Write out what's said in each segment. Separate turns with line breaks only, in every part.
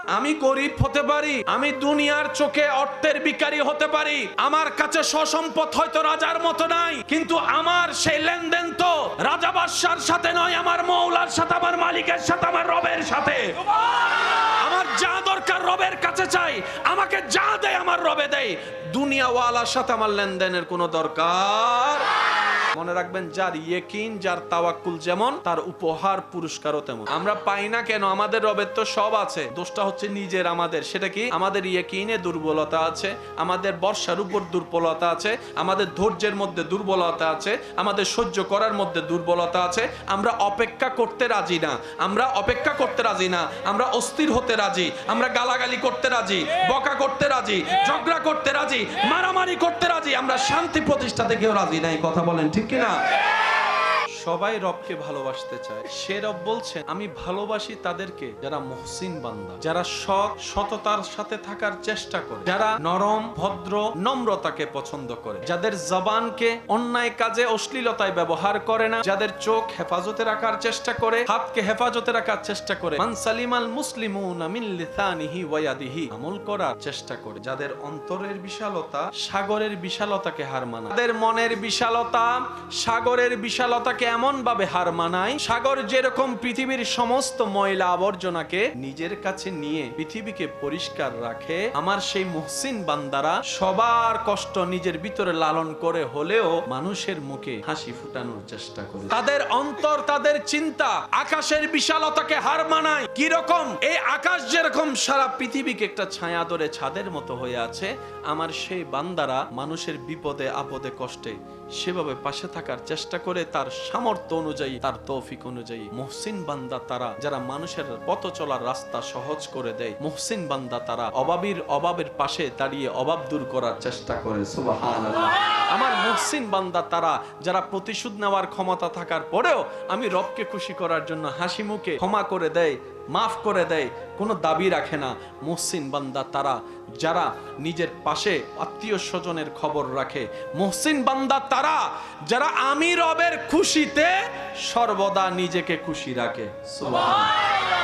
আমি গরিব হতে পারি, আমি দুনিয়ার চোখে অর্থের ভিখারি হতে পারি, আমার কাছে সসম্পদ হয়তো রাজার মতো নাই, কিন্তু আমার সেই লেনদেন তো রাজা বাদশার সাথে নয়, আমার মৌলার সাথে, আমার মালিকের সাথে, আমার রবের সাথে। আমার যা দরকার রবের কাছে চাই, আমাকে যা দেয় আমার রবে দেয়। দুনিয়াওয়ালার সাথে আমার লেনদেনের কোনো দরকার। মনে রাখবেন, যার ইয়কিন, যার তাওয়াক্কুল যেমন, তার উপহার পুরস্কারও তেমন। আমরা পাই না কেন? আমাদের রবের তো সব আছে, দোষটা হচ্ছে নিজের আমাদের। সেটা কি? আমাদের ইয়কিনে দুর্বলতা আছে, আমাদের বর্ষার উপর দুর্বলতা আছে, আমাদের ধৈর্যের মধ্যে দুর্বলতা আছে, আমাদের সহ্য করার মধ্যে দুর্বলতা আছে। আমরা অপেক্ষা করতে রাজি না, আমরা অপেক্ষা করতে রাজি না, আমরা অস্থির হতে রাজি, আমরা গালাগালি করতে রাজি, বকা করতে রাজি, ঝগড়া করতে রাজি, মারামারি করতে রাজি, আমরা শান্তি প্রতিষ্ঠাতে কেউ রাজি নাই। কথা বলেন ঠিক কিনা? সবাই রবকে ভালোবাসতে চায়। সে রব বলছেন, আমি ভালোবাসি তাদেরকে যারা মুহসিন বান্দা, যারা সৎ, সততার সাথে থাকার চেষ্টা করে, যারা নরম, ভদ্র, নম্রতাকে পছন্দ করে, যাদের জবানকে অন্যায় কাজে, অশ্লীলতায় ব্যবহার করে না, যাদের চোখ হেফাজতে রাখার চেষ্টা করে, হাতকে হেফাজতে রাখার চেষ্টা করে, মান সালিমাল মুসলিমুনা মিন লিসানিহি ওয়া ইয়াদিহি, আমল করার চেষ্টা করে, যাদের অন্তরের বিশালতা সাগরের বিশালতাকে হার মানায়, যাদের মনের বিশালতা সাগরের বিশালতাকে এমন ভাবে হার মানায়, সাগর যেরকম পৃথিবীর সমস্ত ময়লা আবর্জনাকে নিজের কাছে নিয়ে পৃথিবীকে পরিষ্কার রাখে, আমার সেই মুহসিন বান্দারা সবার কষ্ট নিজের ভিতরে লালন করে হলেও মানুষের মুখে হাসি ফুটানোর চেষ্টা করে। তাদের অন্তর, তাদের চিন্তা আকাশের বিশালতাকে হার মানায়। কি রকম? এই আকাশ যেরকম সারা পৃথিবীকে একটা ছায়া ধরে ছাদের মতো হয়ে আছে, আমার সেই বান্দারা মানুষের বিপদে আপদে কষ্টে সেভাবে পাশে থাকার চেষ্টা করে, তার সামর্থ্য অনুযায়ী, তার তৌফিক অনুযায়ী। মুহসিন বান্দা তারা যারা মানুষের পথ চলার রাস্তা সহজ করে দেয়। মুহসিন বান্দা তারা অভাবের পাশে দাঁড়িয়ে অভাব দূর করার চেষ্টা করে। সুবহানাল্লাহ। আমার মুহসিন বান্দা তারা যারা প্রতিশোধ নেওয়ার ক্ষমতা থাকার পরেও আমি রবকে খুশি করার জন্য হাসি মুখে ক্ষমা করে দেয়, মাফ করে দেয়, কোনো দাবি রাখে না। মুহসিন বান্দা তারা যারা নিজের পাশে আত্মীয় স্বজনের খবর রাখে। মুহসিন বান্দা তারা যারা আমি রবের খুশিতে সর্বদা নিজেকে খুশি রাখে। সুবহানাল্লাহ।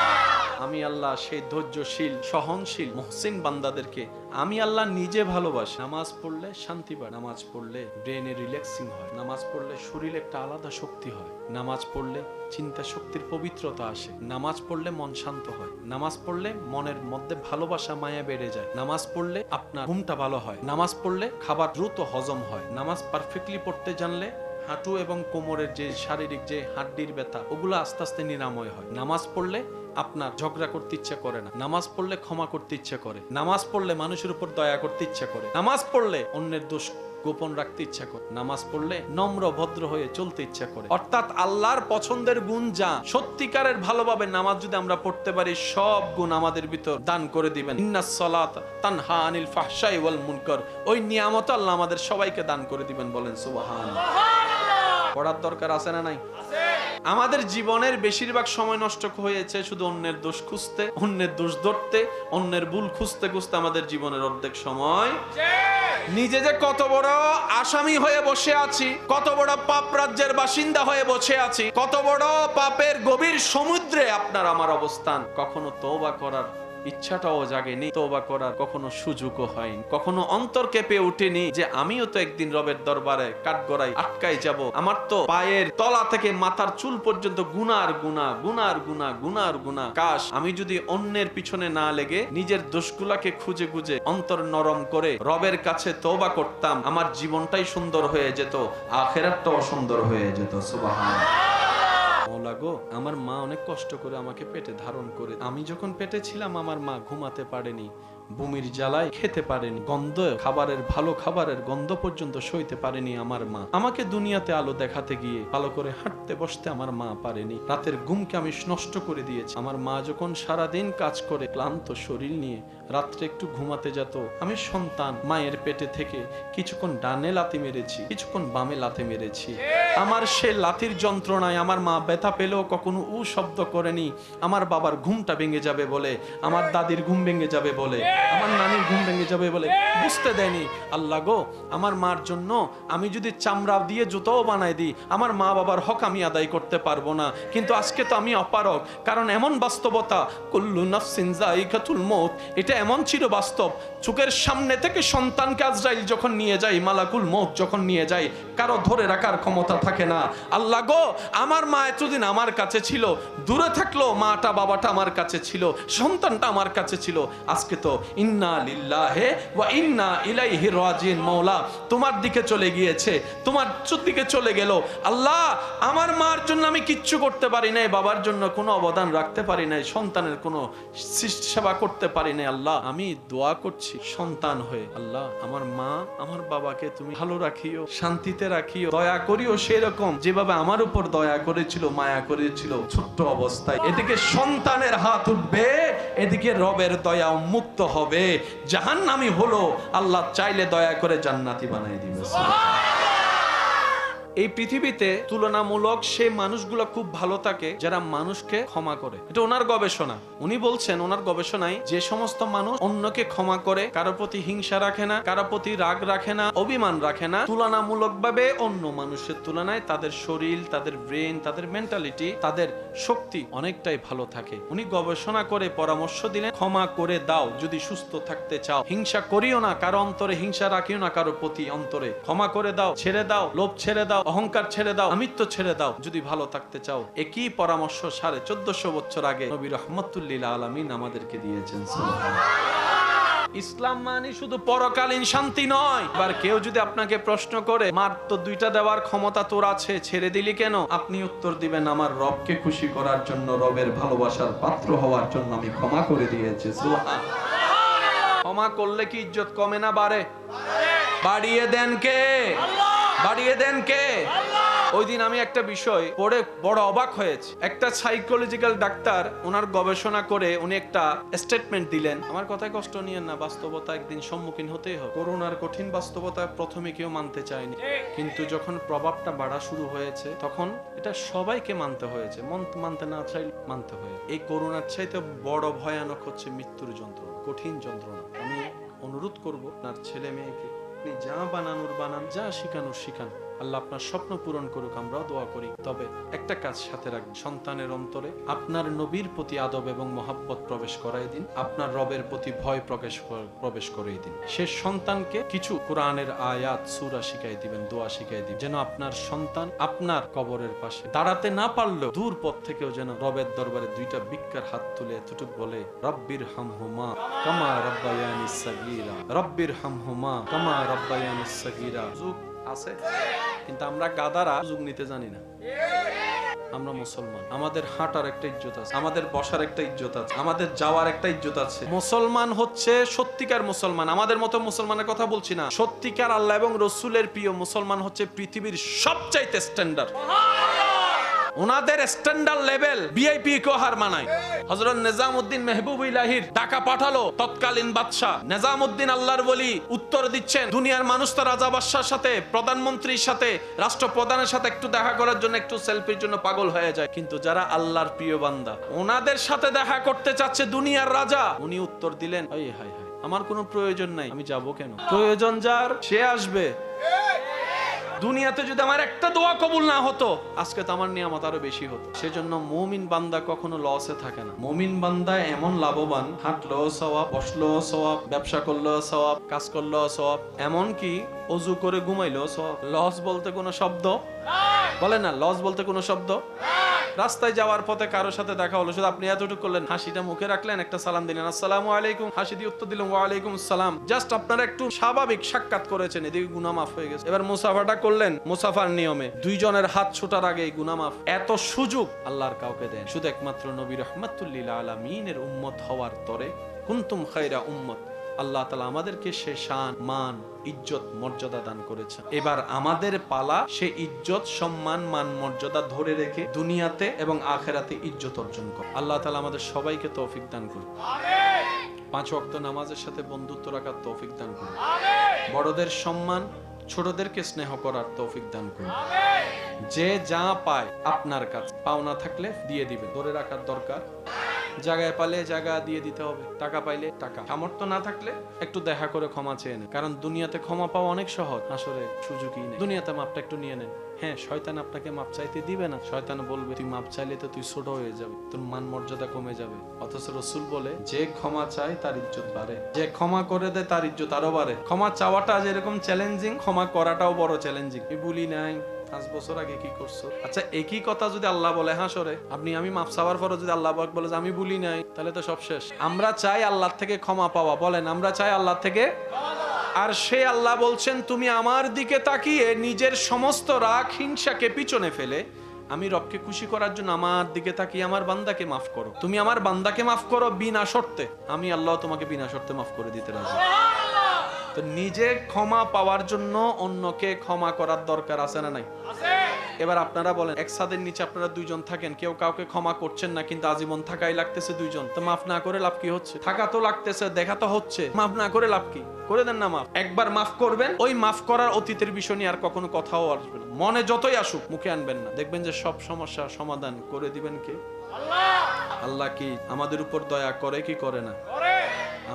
আমি আল্লাহ সেই ধৈর্যশীল, সহনশীল মুহসিন বান্দাদেরকে আমি আল্লাহ নিজে ভালোবাসি। নামাজ পড়লে শান্তি পায়, নামাজ পড়লে ব্রেনে রিল্যাক্সিং হয়, নামাজ পড়লে শরীরে একটা আলাদা শক্তি হয়, নামাজ পড়লে চিন্তা শক্তির পবিত্রতা আসে, নামাজ পড়লে মন শান্ত হয়, নামাজ পড়লে মনের মধ্যে ভালোবাসা মায়া বেড়ে যায়, নামাজ পড়লে আপনার ঘুমটা ভালো হয়, নামাজ পড়লে খাবার দ্রুত হজম হয়, নামাজ পারফেক্টলি পড়তে জানলে হাঁটু এবং কোমরের যে শারীরিক যে হাড্ডির ব্যথা ওগুলো আস্তে আস্তে নিরাময় হয়, নামাজ পড়লে আপনার ঝগড়া করতে ইচ্ছা করে না, নামাজ পড়লে ক্ষমা করতে ইচ্ছা করে, নামাজ পড়লে মানুষের উপর দয়া করতে ইচ্ছা করে, নামাজ পড়লে অন্যের দোষ গোপন রাখতে ইচ্ছা করে, নামাজ পড়লে নম্র ভদ্র হয়ে চলতে ইচ্ছা করে। অর্থাৎ আল্লাহর পছন্দের গুণ যা, সত্যিকারের ভালোভাবে নামাজ যদি আমরা পড়তে পারি, সব গুণ আমাদের ভিতর দান করে দিবেন। ইন্নাস সালাত তানহা আনিল ফাহশাই ওয়াল মুনকার, ওই নিয়ামত আল্লাহ আমাদের সবাইকে দান করে দিবেন। বলেন সুবহানাল্লাহ। পড়ার দরকার আছে না নাই? আমাদের জীবনের বেশিরভাগ সময় নষ্ট হয়েছে শুধু অন্যের দোষ খুঁজতে, অন্যের দোষ ধরতে, অন্যের ভুল খুঁজতে খুঁজতে। আমাদের জীবনের অর্ধেক সময় নিজে যে কত বড় আসামি হয়ে বসে আছি, কত বড় পাপ রাজ্যের বাসিন্দা হয়ে বসে আছি, কত বড় পাপের গভীর সমুদ্রে আপনার আমার অবস্থান, কখনো তওবা করার ইচ্ছাটাও জাগেনি, তওবা করার কখনো সুযোগও হয়নি, কখনো অন্তর কেঁপে ওঠেনি যে আমিও তো একদিন রবের দরবারে কাঠগড়ায় আটকাই যাব, আমার তো পায়ের তলা থেকে মাথার চুল পর্যন্ত গুনার গুনাহ, গুনার গুনাহ, গুনার গুনাহ। কাশ আমি যদি অন্যের পিছনে না লেগে নিজের দোষগুলাকে খুঁজে খুঁজে অন্তর নরম করে রবের কাছে তওবা করতাম, আমার জীবনটাই সুন্দর হয়ে যেত, আখিরাতটাও সুন্দর হয়ে যেত। সুবহানাল্লাহ। মওলা গো, আমার মা অনেক কষ্ট করে আমাকে পেটে ধারণ করে, আমি যখন পেটে ছিলাম আমার মা ঘুমাতে পারেনি, বমির জ্বালায় খেতে পারেনি, গন্ধ খাবারের, ভালো খাবারের গন্ধ পর্যন্ত সইতে পারেনি আমার মা। আমাকে দুনিয়াতে আলো দেখাতে গিয়ে ভালো করে হাঁটতে বসতে আমার মা পারেনি, রাতের ঘুমকে আমি নষ্ট করে দিয়েছি। আমার মা যখন সারাদিন কাজ করে ক্লান্ত শরীর নিয়ে রাত্রে একটু ঘুমাতে যেত, আমি সন্তান মায়ের পেটে থেকে কিছুক্ষণ ডানে লাথি মেরেছি, কিছুক্ষণ বামে লাথি মেরেছি। আমার সে লাথির যন্ত্রণায় আমার মা ব্যথা পেলেও কখনো উ শব্দ করেনি, আমার বাবার ঘুমটা ভেঙে যাবে বলে, আমার দাদির ঘুম ভেঙে যাবে বলে। আমার নানির ঘুম ভেঙে যাবে বলে বুঝতে দেয়নি। আল্লাহ গো, আমার মার জন্য আমি যদি চামড়া দিয়ে জুতোও বানাই দিই, আমার মা বাবার হক আমি আদায় করতে পারবো না। কিন্তু আজকে তো আমি অপারগ, কারণ এমন বাস্তবতা, কুল্লু নাফসিন যায়িকাতুল মউত, এটা এমন চির বাস্তব। চোখের সামনে থেকে সন্তানকে আজরাইল যখন নিয়ে যায়, মালাকুল মউত যখন নিয়ে যায়, কারো ধরে রাখার ক্ষমতা থাকে না। আল্লাহ গো, আমার মা এতদিন আমার কাছে ছিল, দূরে থাকলো মাটা বাবাটা আমার কাছে ছিল, সন্তানটা আমার কাছে ছিল, আজকে তো ইন্না লিল্লাহি ওয়া ইন্না ইলাইহি রাজিউন। মওলা তোমার দিকে চলে গিয়েছে, তোমার দিকে চলে গেল। আল্লাহ, আমার মার জন্য আমি কিচ্ছু করতে পারি নাই, বাবার জন্য কোনো অবদান রাখতে পারি নাই, সন্তানের কোনো সেবা করতে পারি নাই। আল্লাহ, আমি দোয়া করছি সন্তান হয়ে, আল্লাহ আমার মা আমার বাবাকে তুমি ভালো রাখিও, শান্তিতে রাখিও, দয়া করিও সেরকম যেভাবে আমার উপর দয়া করেছিল, মায়া করেছিল ছোট্ট অবস্থায়। এদিকে সন্তানের হাত উঠবে, এদিকে রবের দয়া মুক্ত হবে, জাহান্নামী হলো, আল্লাহ চাইলে দয়া করে জান্নাতি বানিয়ে দিবে। এই পৃথিবীতে তুলনামূলক সেই মানুষগুলো খুব ভালো থাকে যারা মানুষকে ক্ষমা করে। এটা ওনার গবেষণা। উনি বলছেন ওনার গবেষণায়, যে সমস্ত মানুষ অন্যকে ক্ষমা করে, কারো প্রতি হিংসা রাখে না, কারো প্রতি রাগ রাখে না, অভিমান রাখে না, তুলনামূলকভাবে অন্য মানুষের তুলনায় তাদের শরীর, তাদের ব্রেন, তাদের মেন্টালিটি, তাদের শক্তি অনেকটাই ভালো থাকে। উনি গবেষণা করে পরামর্শ দিলেন, ক্ষমা করে দাও যদি সুস্থ থাকতে চাও, হিংসা করিও না, কারো অন্তরে হিংসা রাখিও না, কারো প্রতি অন্তরে ক্ষমা করে দাও, ছেড়ে দাও, লোভ ছেড়ে দাও, অহংকার ছেড়ে দাও, আমিত্ব ছেড়ে দাও যদি ভালো থাকতে চাও। একই পরামর্শ 1450 বছর আগে নবী রাহমাতুল লিল আলামিন আমাদেরকে দিয়েছেন। ইসলাম মানে শুধু পরকালীন শান্তি নয়। এবার কেউ যদি আপনাকে প্রশ্ন করে, মার তো দুইটা দেওয়ার ক্ষমতা তোর আছে, ছেড়ে দিলি কেন? আপনি উত্তর দিবেন, আমার রবকে খুশি করার জন্য, রবের ভালোবাসার পাত্র হওয়ার জন্য আমি ক্ষমা করে দিয়েছি। সুবহানাল্লাহ। ক্ষমা করলে কি ইজ্জত কমে না বাড়ে? বাড়িয়ে দেন কে? বাড়িয়ে দেন কে? ওই দিন আমি একটা বিষয় পড়ে বড় অবাক হয়েছে। একটা সাইকোলজিক্যাল ডাক্তার ওনার গবেষণা করে উনি একটা স্টেটমেন্ট দিলেন। আমার কথায় কষ্ট নিয়েন না, বাস্তবতা একদিন সম্মুখীন হতেই হবে। করোনার কঠিন বাস্তবতা প্রথমে কেউ মানতে চায়নি, কিন্তু যখন প্রভাবটা বাড়া শুরু হয়েছে তখন এটা সবাইকে মানতে হয়েছে, মানতে না চাইলে মানতে হয়েছে। এই করোনার চাইতে বড় ভয়ানক হচ্ছে মৃত্যুর যন্ত্রণা, কঠিন যন্ত্রণা। আমি অনুরোধ করব আপনার ছেলে মেয়েকে আপনি যা বানানোর বানান, যা শিখানোর শিখান, আল্লাহ আপনার স্বপ্ন পূরণ করুক, আমরাও দোয়া করি। তবে একটা কাজ সাথে রাখবেন, সন্তানের অন্তরে আপনার নবীর প্রতি আদব এবং মহাব্বত প্রবেশ করাই দিন, আপনার রবের প্রতি ভয় প্রবেশ করাই দিন। সে সন্তানকে কিছু কোরআনের আয়াত সূরা শিখাই দিবেন, দোয়া শিখাই দিবেন, যেন আপনার সন্তান আপনার কবরের পাশে দাঁড়াতে না পারলেও দূর পথ থেকেও যেন রবের দরবারে দুইটা ভিক্ষার হাত তুলে এতটুক বলে, রব্বির হামহুমা কামা রাব্বায়ানিস সাগীরা, রব্বির হামহুমা কামা রাব্বায়ানিস সাগীরা। আছে, কিন্তু আমরা গাদারা সুযোগ নিতে জানি না। আমরা মুসলমান, আমাদের হাঁটার একটা ইজ্জত আছে, আমাদের বসার একটা ইজ্জত আছে, আমাদের যাওয়ার একটা ইজ্জত আছে। মুসলমান হচ্ছে সত্যিকার মুসলমান, আমাদের মতো মুসলমানের কথা বলছি না, সত্যিকার আল্লাহ এবং রসুলের প্রিয় মুসলমান হচ্ছে পৃথিবীর সবচাইতে স্ট্যান্ডার্ড। ওনাদের স্ট্যান্ডার্ড লেভেল ভিআইপি কেউ হার মানায়। হযরত নিজামউদ্দিন মেহবুবুল্লাহির টাকা পাঠালো তৎকালীন বাদশা নিজামউদ্দিন, আল্লাহর ওলি, উত্তর দিচ্ছেন, দুনিয়ার মানুষ তো রাজা বাদশার সাথে, প্রধানমন্ত্রীর সাথে, রাষ্ট্রপ্রধানের সাথে একটু দেখা করার জন্য, একটু সেলফির জন্য পাগল হয়ে যায়, কিন্তু যারা আল্লাহর প্রিয় বান্দা ওনাদের সাথে দেখা করতে চাচ্ছে দুনিয়ার রাজা। উনি উত্তর দিলেন, হায় হায় হায়, আমার কোনো প্রয়োজন নাই, আমি যাব কেন? প্রয়োজন যার সে আসবে। দুনিয়াতে যদি আমার একটা দোয়া কবুল না হতো, আজকে তো আমার নিয়ামত আরো বেশি হতো। সেজন্য মুমিন বান্দা কখনো লসে থাকে না। মুমিন বান্দা এমন লাভবান, হাঁটলেও সওয়াব, বসলেও সওয়াব, ব্যবসা করলেও সওয়াব, কাজ করলেও সওয়াব, এমনকি ওযু করে ঘুমাইলেও সওয়াব। লস বলতে কোনো শব্দ বলে না, লস বলতে কোনো শব্দ। রাস্তায় যাওয়ার পথে কারোর সাথে দেখা হলো, শুধু আপনি এতটুকু করলেন, হাসিটা মুখে রাখলেন, একটা সালাম দিলেন, আসসালামু আলাইকুম, হাসি দিয়ে উত্তর দিলেন ওয়া আলাইকুম আসসালাম, জাস্ট আপনারা একটু স্বাভাবিক সাক্ষাৎ করেছেন, এদিকে গুনাহ মাফ হয়ে গেছে। এবার মুসাফাটা করলেন মুসাফার নিয়মে, দুইজনের হাত ছোটার আগে গুনাহ মাফ। এত সুযোগ আল্লাহর কাউকে দেন, শুধু একমাত্র নবী রাহমাতুল লিল আলামিনের উম্মত হওয়ার তরে। কুনতুম খায়রা উম্মত, আল্লাহ তাআলা আমাদেরকে সে শান, মান, ইজ্জত, মর্যাদা দান করেছেন। এবার আমাদের পালা সে ইজ্জত, সম্মান, মান, মর্যাদা ধরে রেখে দুনিয়াতে এবং আখিরাতে ইজ্জত অর্জন করা। আল্লাহ তাআলা আমাদের সবাইকে তৌফিক দান করুন। আমিন। 5 ওয়াক্ত নামাজের সাথে বন্ধুত্ব রাখার তৌফিক দান করুন। আমিন। বড়দের সম্মান, ছোটদেরকে স্নেহ করার তৌফিক দান করুন। আমিন। যে যা পায় আপনার কাছে, পাওনা থাকলে দিয়ে দিবেন, ধরে রাখার দরকার জায়গায় পালে জায়গা দিয়ে দিতে হবে, টাকা পাইলে টাকা, সামর্থ্য না থাকলে একটু দেখা করে ক্ষমা চেয়ে নেন। কারণ দুনিয়াতে ক্ষমা পাওয়া অনেক সহজ, আসলে সুযোগই নেই। দুনিয়াতে মাপটা একটু নিয়ে নেন। হ্যাঁ, শয়তান আপনাকে মাপ চাইতে দিবে না। শয়তান বলবে তুই মাপ চাইলে তো তুই ছোট হয়ে যাবে, তোর মান মর্যাদা কমে যাবে। অথচ রাসূল বলে যে ক্ষমা চায় তার ইজ্জত বাড়ে, যে ক্ষমা করে দেয় তার ইজ্জত আরো বাড়ে। ক্ষমা চাওয়াটা যেরকম চ্যালেঞ্জিং, ক্ষমা করাটাও বড় চ্যালেঞ্জিং। আমি ভুলি নাই 5 বছর আগে কি করছো। আচ্ছা, একই কথা যদি আল্লাহ বলে হাসরে, আমি মাফ চাওয়ার পরে যদি আল্লাহ পাক বলে যে আমি ভুলি নাই, তাহলে তো সব শেষ। আমরা চাই আল্লাহ থেকে ক্ষমা পাওয়া, বলেন আমরা চাই আল্লাহ থেকে। আর সে আল্লাহ বলছেন তুমি আমার দিকে তাকিয়ে নিজের সমস্ত রাগ হিংসাকে পিছনে ফেলে আমি রবকে খুশি করার জন্য আমার দিকে তাকিয়ে আমার বান্দাকে মাফ করো। তুমি আমার বান্দাকে মাফ করো বিনা শর্তে, আমি আল্লাহ তোমাকে বিনা শর্তে মাফ করে দিতে রাজি। তো নিজে ক্ষমা পাওয়ার জন্য অন্যকে ক্ষমা করার দরকার আছে না নাই? এবার আপনারা বলেন, এক ছাদের নিচে আপনারা দুইজন থাকেন, কেউ কাউকে ক্ষমা করছেন না, কিন্তু আজীবন থাকাই লাগতেছে দুইজন, তো মাফ না করে লাভ কি হচ্ছে? থাকা তো লাগতেছে, দেখা তো হচ্ছে, মাফ না করে লাভ কি? করে দেন না মাফ। একবার মাফ করবেন, ওই মাফ করার অতীতের বিষয় নিয়ে আর কখনো কথাও আসবে না, মনে যতই আসুক মুখে আনবেন না। দেখবেন যে সব সমস্যার সমাধান করে দিবেন কে? আল্লাহ। আল্লাহ কি আমাদের উপর দয়া করে কি করে না?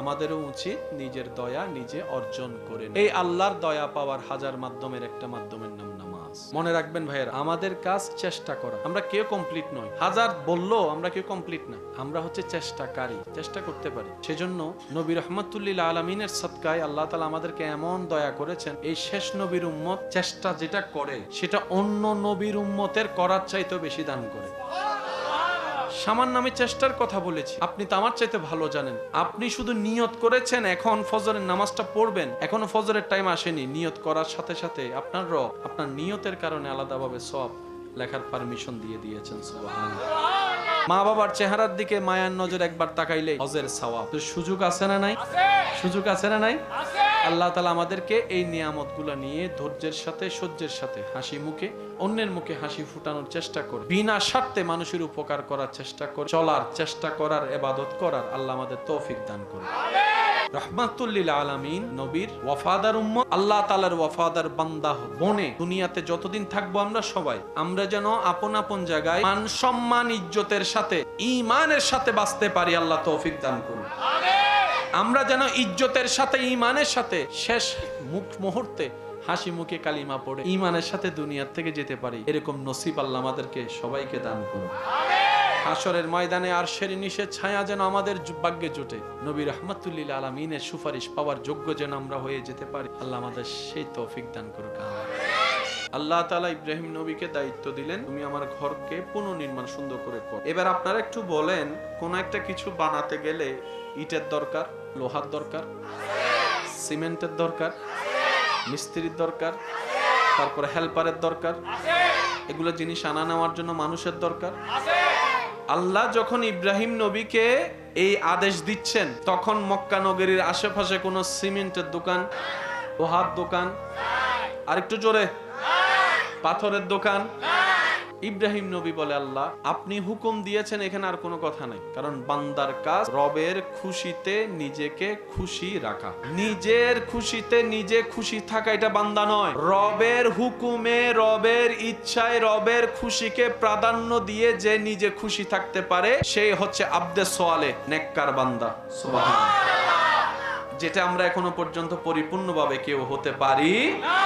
আমাদেরও উচিত নিজের দয়া নিজে অর্জন করে। এই আল্লাহর দয়া পাওয়ার হাজার মাধ্যমের একটা মাধ্যমের নাম নামাজ। মনে রাখবেন ভাইয়েরা, আমাদের কাজ চেষ্টা করা। আমরা কেউ কমপ্লিট নয়, হাজার বললো আমরা কেউ কমপ্লিট না, আমরা হচ্ছে চেষ্টাকারী, চেষ্টা করতে পারি। সেজন্য নবী রাহমাতুল্লিল আলামিনের সদকায় আল্লাহ তাআলা আমাদেরকে এমন দয়া করেছেন, এই শেষ নবীর উম্মত চেষ্টা যেটা করে সেটা অন্য নবীর উম্মতের করার চাইতেও বেশি দান করে। সামান্য আমি চেষ্টার কথা বলেছি, আপনি তো আমার চাইতে ভালো জানেন। আপনি শুধু নিয়ত করেছেন এখন ফজরের নামাজটা পড়বেন, এখনো ফজরের টাইম আসেনি, নিয়ত করার সাথে সাথে আপনার রব আপনার নিয়তের কারণে আলাদাভাবে সওয়াব লেখার পারমিশন দিয়ে দিয়েছেন। সুবহানাল্লাহ। মা বাবার চেহারার দিকে মায়ার নজর একবার তাকাইলে হজের সওয়াব। তো সুযোগ আছে না নাই? সুযোগ আছে না নাই? আল্লাহ তাআলা আমাদেরকে এই নিয়ামতগুলো নিয়ে ধৈর্যের সাথে সহ্যের সাথে হাসি মুখে অন্যের মুখে হাসি ফুটানোর চেষ্টা করে, বিনা স্বার্থে মানুষের উপকার করার চেষ্টা করে, চলার চেষ্টা করার, ইবাদত করার আল্লাহ আমাদের তৌফিক দান করুন। রাহমাতুল লিল আলামিন নবীর ওয়াফাদার উম্মত, আল্লাহ তাআলার ওয়াফাদার বান্দা বনে দুনিয়াতে যতদিন থাকবো আমরা সবাই, আমরা যেন আপন আপন জায়গায় মান সম্মান ইজ্জতের সাথে ঈমানের সাথে বাঁচতে পারি, আল্লাহ তৌফিক দান করুন। আমরা যেন ইজ্জতের সাথে ঈমানের সাথে শেষ মুহূর্তে হাসি মুখে কালিমা পড়ে ঈমানের সাথে দুনিয়া থেকে যেতে পারি, এরকম নসিব আল্লাহ আমাদেরকে সবাইকে দান করুন। হাশরের ময়দানে আরশের নিচে ছায়া যেন আমাদের ভাগ্যে জুটে, নবী রাহমাতুল্লিল আলামিনের সুপারিশ পাওয়ার যোগ্য যেন আমরা হয়ে যেতে পারি, আল্লাহ আমাদের সেই তৌফিক দান করুক। আল্লাহ তাআলা ইব্রাহিম নবীকে দায়িত্ব দিলেন, তুমি আমার ঘরকে পুনর্নির্মাণ সুন্দর করে কর। এবার আপনারা একটু বলেন, কোন একটা কিছু বানাতে গেলে ইটের দরকার, লোহার দরকার, সিমেন্টের দরকার, মিস্ত্রির দরকার, তারপরে হেল্পারের দরকার, এগুলো জিনিস আনা নেওয়ার জন্য মানুষের দরকার। আল্লাহ যখন ইব্রাহিম নবীকে এই আদেশ দিচ্ছেন, তখন মক্কা নগরীর আশেপাশে কোনো সিমেন্টের দোকান, লোহার দোকান, আরেকটু জোরে, পাথরের দোকান। ইব্রাহিম নবী বলে, আল্লাহ আপনি হুকুম দিয়েছেন, এখানে আর কোনো কথা নাই। কারণ বান্দার কাজ রবের খুশিতে নিজেকে খুশি রাখা, নিজের খুশিতে নিজে খুশি থাকা, এটা বান্দা নয়। রবের হুকুমে, রবের ইচ্ছায়, রবের খুশিকে প্রাধান্য দিয়ে যে নিজে খুশি থাকতে পারে, সেই হচ্ছে আব্দে সোয়ালে, নেককার বান্দা। সুবহানাল্লাহ। যেটা আমরা এখনো পর্যন্ত পরিপূর্ণভাবে কেউ হতে পারি না।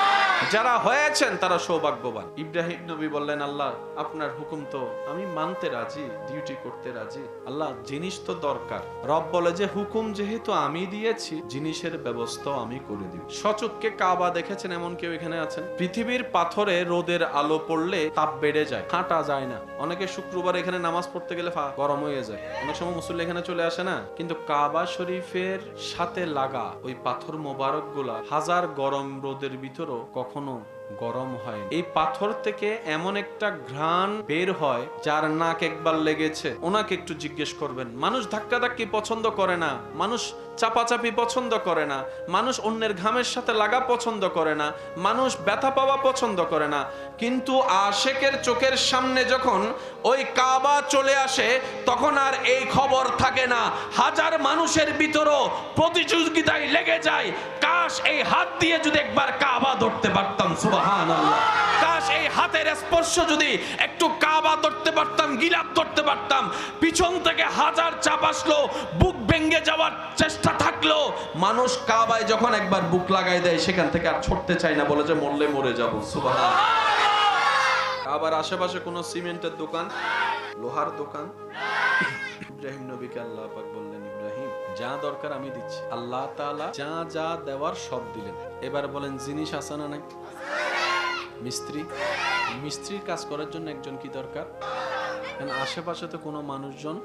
যারা হয়েছেন তারা সৌভাগ্যবান। ইব্রাহিম নবী বললেন, আল্লাহ আপনার হুকুম তো আমি মানতে রাজি, ডিউটি করতে রাজি, আল্লাহ জিনিস তো দরকার। রব বলে যে হুকুম যেহেতু আমি দিয়েছি, জিনিসের ব্যবস্থা আমি করে দিব। সচক্ষে কাবা দেখেছেন এমন কেউ এখানে আছেন? পৃথিবীর পাথরে রোদের আলো পড়লে তাপ বেড়ে যায়, হাঁটা যায় না। অনেকে শুক্রবার এখানে নামাজ পড়তে গেলে গরম হয়ে যায়, অনেক সময় মুসল্লি এখানে চলে আসে না। কিন্তু কাবা শরীফের সাথে লাগা ওই পাথর মোবারক গুলা হাজার গরম রোদের ভিতরও কখনো গরম হয়। এই পাথর থেকে এমন একটা ঘ্রাণ বের হয়, যার নাক একবার লেগেছে ওনাকে একটু জিজ্ঞেস করবেন। মানুষ ধাক্কাধাক্কি পছন্দ করে না, মানুষ চাপাচাপি পছন্দ করে না, মানুষ অন্যের ঘামের সাথে লাগা পছন্দ করে না, মানুষ ব্যথা পাওয়া পছন্দ করে না। কিন্তু আশেকের চোখের সামনে যখন ওই কাবা চলে আসে, তখন আর এই খবর থাকে না। হাজার মানুষের ভিতরও প্রতিযোগিতায় লেগে যায়, কাশ এই হাত দিয়ে যদি একবার কাবা ধরতে পারতাম। সুবহানাল্লাহ। সুবহানাল্লাহ। কাশ এই হাতের স্পর্শ যদি একটু কাবা ধরতে পারতাম, গিলাফ ধরতে পারতাম, পিছন থেকে হাজার চাপ আসলো, বুক ভেঙে যাওয়ার চেষ্টা থাকলো, মানুষ কাবায় যখন একবার বুক লাগাই দেয় সেখান থেকে আর ছুটতে চায় না, বলে যে মরলে মরে যাবো। সুবহানাল্লাহ। কাবার আশেপাশে কোনো সিমেন্টের দোকান, লোহার দোকান? ইব্রাহিম নবীকে আল্লাহ পাক বললেন, ইব্রাহিম যা দরকার আমি দিচ্ছি। আল্লাহ তাআলা যা যা দেওয়ার সব দিলেন। এবার বলেন জিনিস আছে না নাই? মিস্ত্রির কাজ করার জন্য একজন কি দরকার? কারণ আশেপাশে তো কোনো মানুষজন।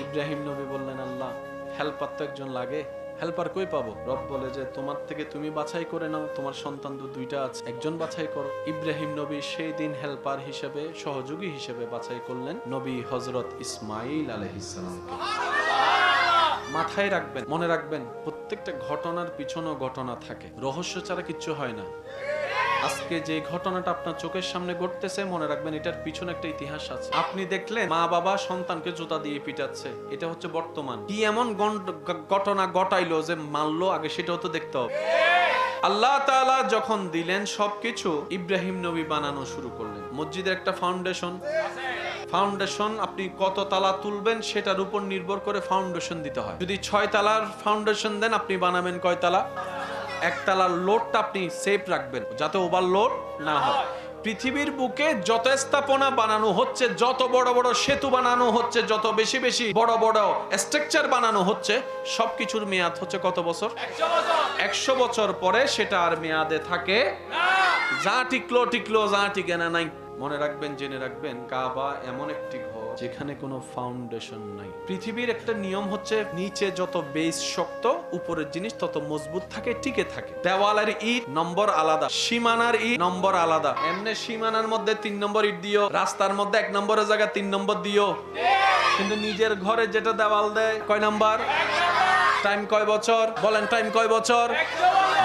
ইব্রাহিম নবী বললেন, আল্লাহ হেল্পার তো একজন লাগে, হেল্পার কই পাবো? রব বলে যে তোমার থেকে তুমি বাছাই করে নাও, তোমার সন্তান তো দুইটা আছে, একজন বাছাই করো। ইব্রাহিম নবী সেই দিন হেল্পার হিসেবে, সহযোগী হিসেবে বাছাই করলেন নবী হযরত ইসমাঈল আলাইহিস সালামকে। মাথায় রাখবেন, মনে রাখবেন, প্রত্যেকটা ঘটনার পিছনেও ঘটনা থাকে, রহস্য ছাড়া কিচ্ছু হয় না। আজকে যে ঘটনাটা আপনার চোখের সামনে ঘটতেছে, মনে রাখবেন এটার পিছনে একটা ইতিহাস আছে। আপনি দেখলেন মা বাবা সন্তানকে জুতা দিয়ে পিটাচ্ছে, এটা হচ্ছে বর্তমান। কি এমন ঘটনা ঘটাইলো যে মারলো, আগে সেটাও তো দেখতে হবে। আল্লাহ তাআলা যখন দিলেন সবকিছু, ইব্রাহিম নবী বানানো শুরু করলেন। মসজিদের একটা ফাউন্ডেশন আপনি কত তালা তুলবেন সেটার উপর নির্ভর করে ফাউন্ডেশন দিতে হয়। যদি 6 তালার ফাউন্ডেশন দেন, আপনি বানাবেন কয় তালা? 1 তালার লোডটা আপনি সেফ রাখবেন যাতে ওভারলোড না হয়। পৃথিবীর বুকে যত স্থাপনা বানানো হচ্ছে, যত বড় বড় সেতু বানানো হচ্ছে, যত বেশি বেশি বড় বড় স্ট্রাকচার বানানো হচ্ছে, সবকিছুর মেয়াদ হচ্ছে কত বছর? 100 বছর পরে সেটা আর মেয়াদে থাকে না। যা টিকলো, যা টিকে না নাই। মনে রাখবেন, জেনে রাখবেন, কাবা এমন একটি ঘর যেখানে কোনো ফাউন্ডেশন নাই। পৃথিবীর একটা নিয়ম হচ্ছে, নিচে যত বেস শক্ত, উপরের জিনিস তত মজবুত থাকে, টিকে থাকে। দেওয়ালের ইট নম্বর আলাদা, সীমানার ইট নম্বর আলাদা। এমনি সীমানার মধ্যে 3 নম্বর ইট দিও, রাস্তার মধ্যে 1 নম্বরের জায়গায় 3 নম্বর দিও, কিন্তু নিজের ঘরে যেটা দেওয়াল দেয় কয় নাম্বার? টাইম কয় বছর? বলেন টাইম কয় বছর?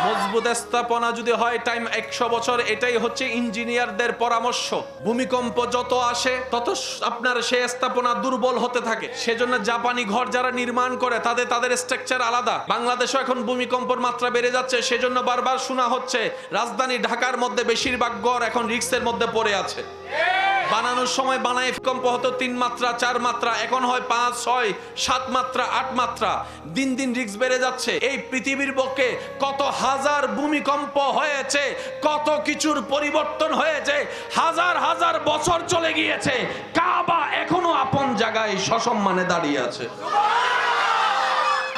মজবুত স্থাপনা যদি হয় টাইম 100 বছর। এটাই হচ্ছে ইঞ্জিনিয়ারদের পরামর্শ। ভূমিকম্প যত আসে তত আপনার সেই স্থাপনা দুর্বল হতে থাকে। সেজন্য জাপানি ঘর যারা নির্মাণ করে তাদের স্ট্রাকচার আলাদা। বাংলাদেশে এখন ভূমিকম্পের মাত্রা বেড়ে যাচ্ছে, সেজন্য বারবার শোনা হচ্ছে রাজধানী ঢাকার মধ্যে বেশিরভাগ ঘর এখন রিস্কের মধ্যে পড়ে আছে। বানানোর সময় বানায় ভূমিকম্প হতো 3 মাত্রা 4 মাত্রা, এখন হয় 5, 6, 7 মাত্রা, 8 মাত্রা। দিন দিন রিস্ক বেড়ে যাচ্ছে। এই পৃথিবীর বুকে কত হাজার ভূমিকম্প হয়েছে, কত কিছুর পরিবর্তন হয়েছে, হাজার হাজার বছর চলে গিয়েছে, কাবা এখনো আপন জায়গায় সসম্মানে দাঁড়িয়ে আছে।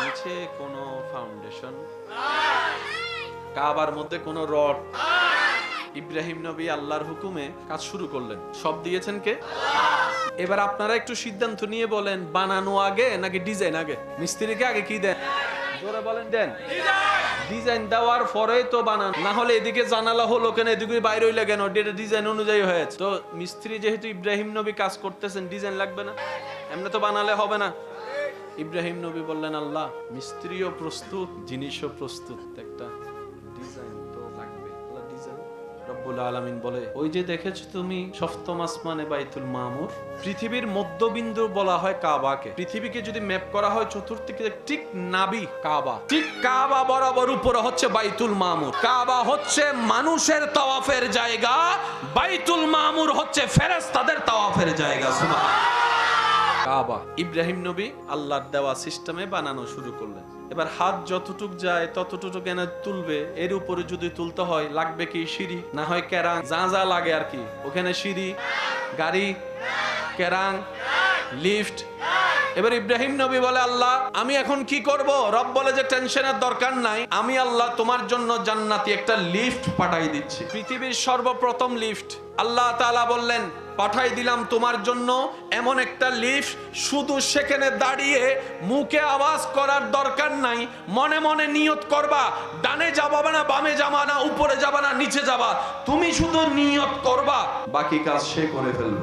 নিচে কোনো ফাউন্ডেশন, কাবার মধ্যে কোনো রড। ইব্রাহিম নবী আল্লাহর হুকুমে কাজ শুরু করলেন। সব দিয়েছেন কে? এবার আপনারা একটু সিদ্ধান্ত নিয়ে বলেন, বানানো আগে নাকি ডিজাইন আগে? মিস্ত্রিকে আগে কি দেন? জোরে বলেন। দেন ডিজাইন দেওয়ার পরে তো বানান, না হলে এদিকে জানালা হলো কেন, এদিকে বাইরে হইলে কেন? এটা ডিজাইন অনুযায়ী হয়েছে। তো মিস্ত্রি যেহেতু ইব্রাহিম নবী কাজ করতেছেন, ডিজাইন লাগবে না? এমনি তো বানালে হবে না। ইব্রাহিম নবী বললেন, আল্লাহ মিস্ত্রিও প্রস্তুত, জিনিসও প্রস্তুত, একটা ডিজাইন তো লাগবে। আল্লাহ ডিজাইন। রব্বুল আলামিন বলে, ওই যে দেখেছো তুমি সপ্তম আসমানে বাইতুল মামুর, পৃথিবীর মধ্যবিন্দু বলা হয় কাবাকে। পৃথিবীকে যদি ম্যাপ করা হয় চতুর্দিকে ঠিক নাভি কাবা, ঠিক কাবা বরাবর উপরে হচ্ছে বাইতুল মামুর। কাবা হচ্ছে মানুষের তাওয়াফের জায়গা, বাইতুল মামুর হচ্ছে ফেরেশতাদের তাওয়াফের জায়গা। সুবহানাল্লাহ। কাবা ইব্রাহিম নবী আল্লাহর দেওয়া সিস্টেমে বানানো শুরু করলেন। এবার হাত যতটুক যায় ততটুক এনে তুলবে। এর উপরে যদি তুলতে হয় লাগবে কি? সিঁড়ি, না হয় কেরাং, যা যা লাগে আর কি। ওখানে সিঁড়ি, গাড়ি, কেরাং, লিফট। এবার ইব্রাহিম নবী বলে, আল্লাহ আমি এখন কি করব? রব বলে যে টেনশনের দরকার নাই, আমি আল্লাহ তোমার জন্য জান্নাতি একটা লিফট পাঠাই দিচ্ছি, পৃথিবীর সর্বপ্রথম লিফট। আল্লাহ তাআলা বললেন, পাঠাই দিলাম তোমার জন্য এমন একটা লিফট, শুধু সেখানে দাঁড়িয়ে মুখে আওয়াজ করার দরকার নাই, মনে মনে নিয়ত করবা, ডানে যাবা না, বামে যাবা না, উপরে যাবা না, নিচে যাবা, তুমি শুধু নিয়ত করবা, বাকি কাজ সে করে ফেলবে।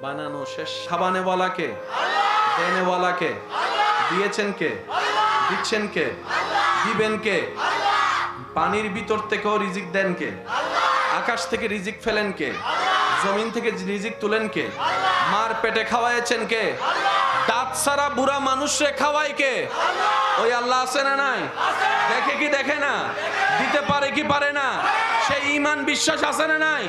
বানানো শেষ। সাবানে ওয়ালা কে? দেনে ওয়ালা কে? দিয়েছেন কে? দিচ্ছেন কে? দিবেন কে? পানির ভিতর থেকেও রিজিক দেন কে? আকাশ থেকে রিজিক ফেলেন কে? জমিন থেকে রিজিক তুলেন কে? মার পেটে খাওয়াইছেন কে? দাঁত সারা বুড়া মানুষরে খাওয়ায় কে? ওই আল্লাহ আছে না নাই? দেখে কি দেখে না? দিতে পারে কি পারে না? সেই ঈমান বিশ্বাস আছে না নাই?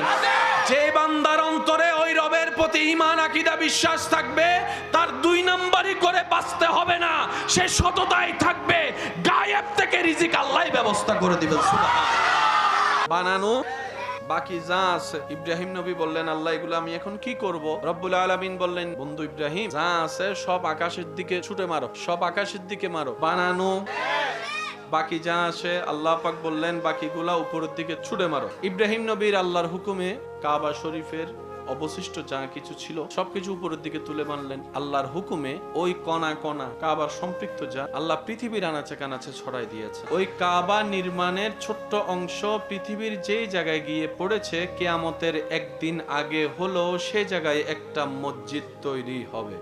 যে বান্দার অন্তরে ওই রবের প্রতি ঈমান আকীদা বিশ্বাস থাকবে, তার 2 নাম্বারই করে বাঁচতে হবে না, সে সততায় থাকবে, গায়েব থেকে রিজিক আল্লাহই ব্যবস্থা করে দিবেন। সুবহানাল্লাহ। বানানো বাকি যা আছে, ইব্রাহিম নবী বললেন আল্লাহ এগুলো আমি এখন কি করব? রব্বুল আলামিন বললেন বন্ধু ইব্রাহিম যা আছে সব আকাশের দিকে ছুটে মারো, সব আকাশের দিকে মারো। বানানো বাকি যা আসে আল্লাহ পাক বললেন বাকিগুলা উপরের দিকে ছুড়ে মারো। ইব্রাহিম নবীর আল্লাহর হুকুমে কাবা শরীফের অবশিষ্ট যা কিছু ছিল সবকিছু উপরের দিকে তুলে মারলেন। আল্লাহর হুকুমে ওই কণা কণা কাবার সম্পৃক্ত যা আল্লাহ পৃথিবীর আনাচে কানাচে ছড়াই দিয়েছে। ওই কাবা নির্মাণের ছোট্ট অংশ পৃথিবীর যেই জায়গায় গিয়ে পড়েছে, কিয়ামতের একদিন আগে হলো সে জায়গায় একটা মসজিদ তৈরি হবে।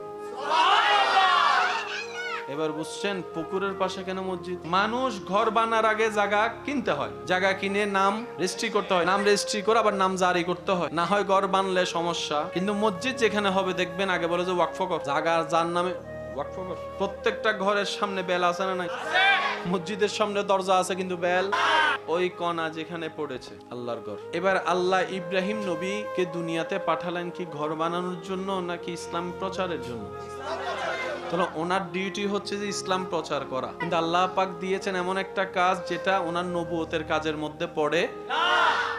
এবার বুঝছেন পুকুরের পাশে কেন মসজিদ? মানুষ ঘর বানার আগে জায়গা কিনতে হয়, জায়গা কিনে নাম রেজিস্ট্রি করতে হয়, নাম রেজিস্ট্রি করে আবার নাম জারি করতে হয়, না হয় ঘর বানলে সমস্যা। কিন্তু মসজিদ যেখানে হবে দেখবেন আগে বলে যে ওয়াকফ কর, জায়গা যার নামে ওয়াকফ কর। প্রত্যেকটা ঘরের সামনে বেল আছে না নাই? মসজিদের সামনে দরজা আছে কিন্তু বেল। ওই কণা যেখানে পড়েছে আল্লাহর ঘর। এবার আল্লাহ ইব্রাহিম নবীকে দুনিয়াতে পাঠালেন কি ঘর বানানোর জন্য নাকি ইসলাম প্রচারের জন্য? তাহলে ওনার ডিউটি হচ্ছে যে ইসলাম প্রচার করা, কিন্তু আল্লাহ পাক দিয়েছেন এমন একটা কাজ যেটা ওনার নবুয়তের কাজের মধ্যে পড়ে না।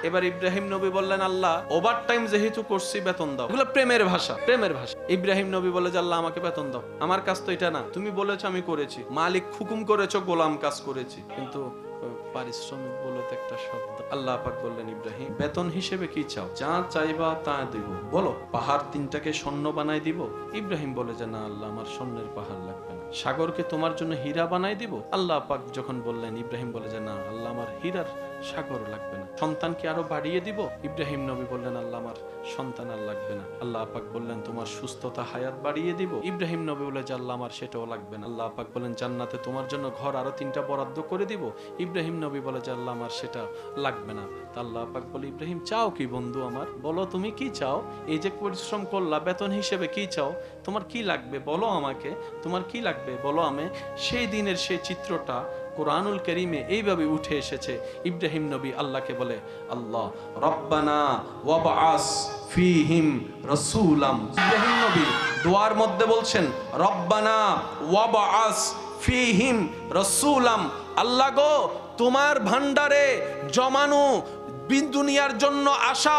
এবার ইব্রাহিম নবী বললেন আল্লাহ ওভারটাইম যেহেতু করছি বেতন দাও। এগুলো প্রেমের ভাষা, প্রেমের ভাষা। ইব্রাহিম নবী বলে যে আল্লাহ আমাকে বেতন দাও, আমার কাজ তো এটা না, তুমি বলেছো আমি করেছি, মালিক হুকুম করেছো গোলাম কাজ করেছি, কিন্তু পারিশ্রমিক বলে তো একটা শব্দ। আল্লাহ পাক বললেন ইব্রাহিম বেতন হিসেবে কি চাও? যা চাইবা তা দেব, বলো। পাহাড় 3টাকে স্বর্ণ বানাই দিব? ইব্রাহিম বলে যে না আল্লাহ আমার স্বর্ণের পাহাড় লাগবে না। সাগরকে তোমার জন্য হীরা বানাই দিব? আল্লাহ পাক যখন বললেন ইব্রাহিম বলে যে না আল্লাহ আমার হীরার সাগর লাগবে না। সন্তানকে আরো বাড়িয়ে দিব? ইব্রাহিম নবী বললেন আল্লাহ আমার সন্তান আর লাগবে না। আল্লাহ পাক বললেন তোমার সুস্থতা হায়াত বাড়িয়ে দিব? ইব্রাহিম নবী বলে যে আল্লাহ আমার সেটাও লাগবে না। আল্লাহ পাক বললেন জান্নাতে তোমার জন্য ঘর আরো 3টা বরাদ্দ করে দিব? ইব্রাহিম নবী বলে যে আল্লাহ আমার সেটা লাগবে না। আল্লাহ পাক বলে ইব্রাহিম চাও কি বন্ধু আমার? বলো তুমি কি চাও? এই যে পরিশ্রম করলা বেতন হিসেবে কি চাও? তোমার কি লাগবে বলো আমাকে, তোমার কি লাগবে বলো। আমি সেই দিনের সেই চিত্রটা কুরআনুল কারীমে এইভাবে উঠে এসেছে। ইব্রাহিম নবী আল্লাহকে বলে আল্লাহ রব্বানা ওয়াবআস ফীহিম রাসূলাম। ইব্রাহিম নবী দোয়ার মধ্যে বলছেন রব্বানা ওয়াবআস ফীহিম রাসূলাম। আল্লাহ গো তোমার ভান্ডারে জমানো দুনিয়ার জন্য আসা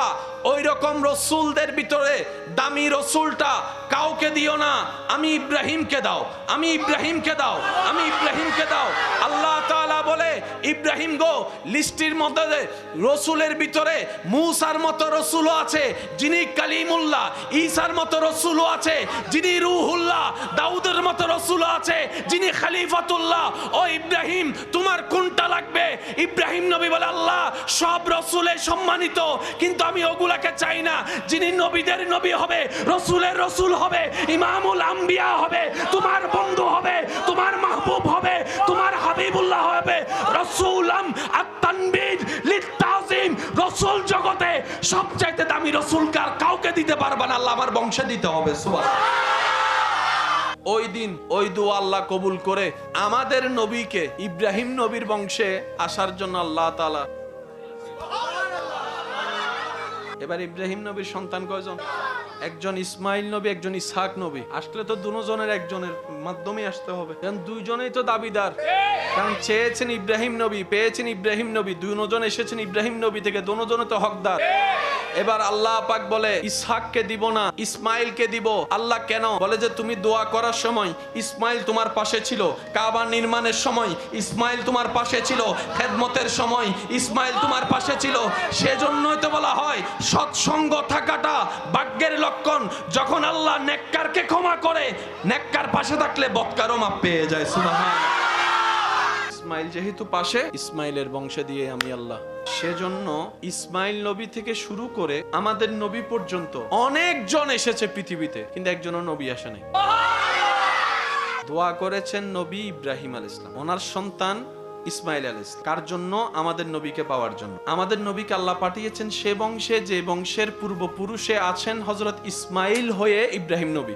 ওই রকম রসুলদের ভিতরে দামি রসুলটা কাউকে দিও না, আমি ইব্রাহিমকে দাও, আমি ইব্রাহিমকে দাও, আমি ইব্রাহিমকে দাও। আল্লাহ তাআলা বলে ইব্রাহিম গো লিস্টির মধ্যে রসুলের ভিতরে মূসার মতো রসুলও আছে যিনি কালিমুল্লাহ, ঈসার মতো রসুলও আছে যিনি রূহুল্লাহ, দাউদের মতো রসুলও আছে যিনি খলিফাতুল্লাহ। ও ইব্রাহিম তোমার কোনটা লাগবে? ইব্রাহিম নবী বলে আল্লাহ সব রসুলে সম্মানিত, কিন্তু আমি ওগুলাকে চাই না। যিনি নবীদের নবী হবে, রসুলের রসুল হবে, ইমামুল আম্বিয়া হবে, তোমার বন্ধু হবে, তোমার মাহবুব হবে, তোমার হাবিবুল্লাহ হবে। রসুলাম আত-তানবীর লিত-তাযীম। রসুল জগতে সবচাইতে দামি রসুল কাউকে দিতে পারবে না, আল্লাহ আমার বংশে দিতে হবে। সুবহানাল্লাহ। ওই দিন ওই দোয়া আল্লাহ কবুল করে আমাদের নবীকে ইব্রাহিম নবীর বংশে আসার জন্য আল্লাহ তাআলা। এবার ইব্রাহিম নবীর সন্তান কয়জন? একজন ইসমাইল নবী, একজন ইসহাক নবী। আসলে তো দুজনের একজনের মাধ্যমে আসতে হবে, কারণ দুইজনেই তো দাবিদার। কারণ চেয়েছেন ইব্রাহিম নবী, পেয়েছেন ইব্রাহিম নবী, দুজন এসেছেন ইব্রাহিম নবী থেকে, দুজনে তো হকদার। এবার আল্লাহ পাক বলে ইসহাককে দিব না, ইসমাইলকে দিব। আল্লাহ কেন? বলে যে তুমি দোয়া করার সময় ইসমাইল তোমার পাশে ছিল, কাবা নির্মাণের সময় ইসমাইল তোমার পাশে ছিল, খেদমতের সময় ইসমাইল তোমার পাশে ছিল। সেজন্যই তো বলা হয় সৎসঙ্গ থাকাটা ভাগ্যের লক্ষণ। যখন আল্লাহ নেককারকে ক্ষমা করে, নেককার পাশে থাকলে বদকারও মাপ পেয়ে যায়। সুবহানাল্লাহ। ইসমাইল যেহেতু পাশে, ইসমাইলের বংশে দিয়ে আমি আল্লাহ। সেজন্য ইসমাইল নবী থেকে শুরু করে আমাদের নবী পর্যন্ত অনেকজন এসেছে পৃথিবীতে, কিন্তু একজনও নবী আসে নাই। দোয়া করেছেন নবী ইব্রাহিম আলাইহিস সালাম, ওনার সন্তান ইসমাইল আলাইহিস সালাম। কার জন্য? আমাদের নবীকে পাওয়ার জন্য। আমাদের নবীকে আল্লাহ পাঠিয়েছেন সে বংশে যে বংশের পূর্বপুরুষে আছেন হযরত ইসমাইল হয়ে ইব্রাহিম নবী।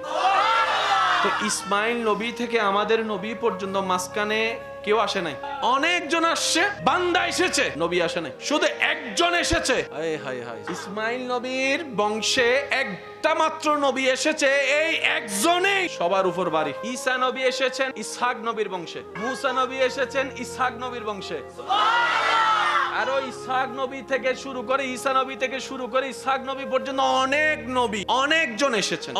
তো ইসমাইল নবী থেকে আমাদের নবী পর্যন্ত মাঝখানে কেউ আসে নাই। অনেকজন আসছে, বান্দা এসেছে, নবী আসে নাই। শুধু একজন এসেছে। ইসমাইল নবীর বংশে একটা মাত্র নবী এসেছে, এই একজনেই সবার উপর বাড়ি। ঈসা নবী এসেছেন ইসহাক নবীর বংশে, মুসা নবী এসেছেন ইসহাক নবীর বংশে। আরো ইসহাক নবী থেকে শুরু করে, ঈসা নবী থেকে শুরু করে ইসহাক নবী পর্যন্ত অনেক নবী, অনেকজন এসেছেন।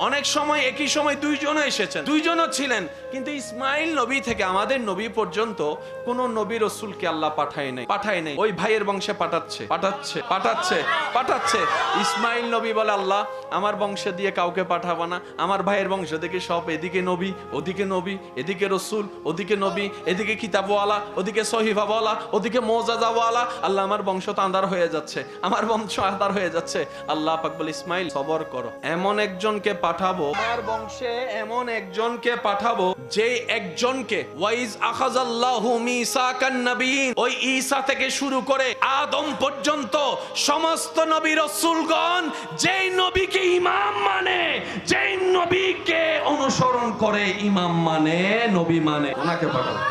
অনেক সময় একই সময় দুইজনও এসেছেন, দুইজনও ছিলেন। কিন্তু ইসমাইল নবী থেকে আমাদের নবী পর্যন্ত কোন নবী রাসূলকে আল্লাহ পাঠায় নাই। ওই ভাইয়ের বংশে পাঠাচ্ছে। ইসমাইল নবী বলে, আল্লাহ আমার বংশ দিয়ে কাউকে পাঠাবো না, আমার ভাইয়ের বংশ থেকে সব, এদিকে নবী, ওদিকে নবী, এদিকে রাসূল, ওদিকে নবী, এদিকে কিতাবওয়ালা, ওদিকে সহিফাওয়ালা, ওদিকে মুআজিজাওয়ালা। আল্লাহ আমার বংশ তো আঁধার হয়ে যাচ্ছে, আল্লাহ পাক বলে, ইসমাইল সবর করো, এমন একজনকে পাঠাবো, আমার বংশে এমন একজনকে পাঠাবো, যে একজনকে ওয়াইজ আখাযাল্লাহু মিসাকান নাবিয়িন, ওই ঈসা থেকে শুরু করে আদম পর্যন্ত সমস্ত নবী রাসূলগণ যেই নবীকে ইমাম মানে, যেই নবীকে অনুসরণ করে, ইমাম মানে, নবী মানে, ওনাকে পাঠাবো।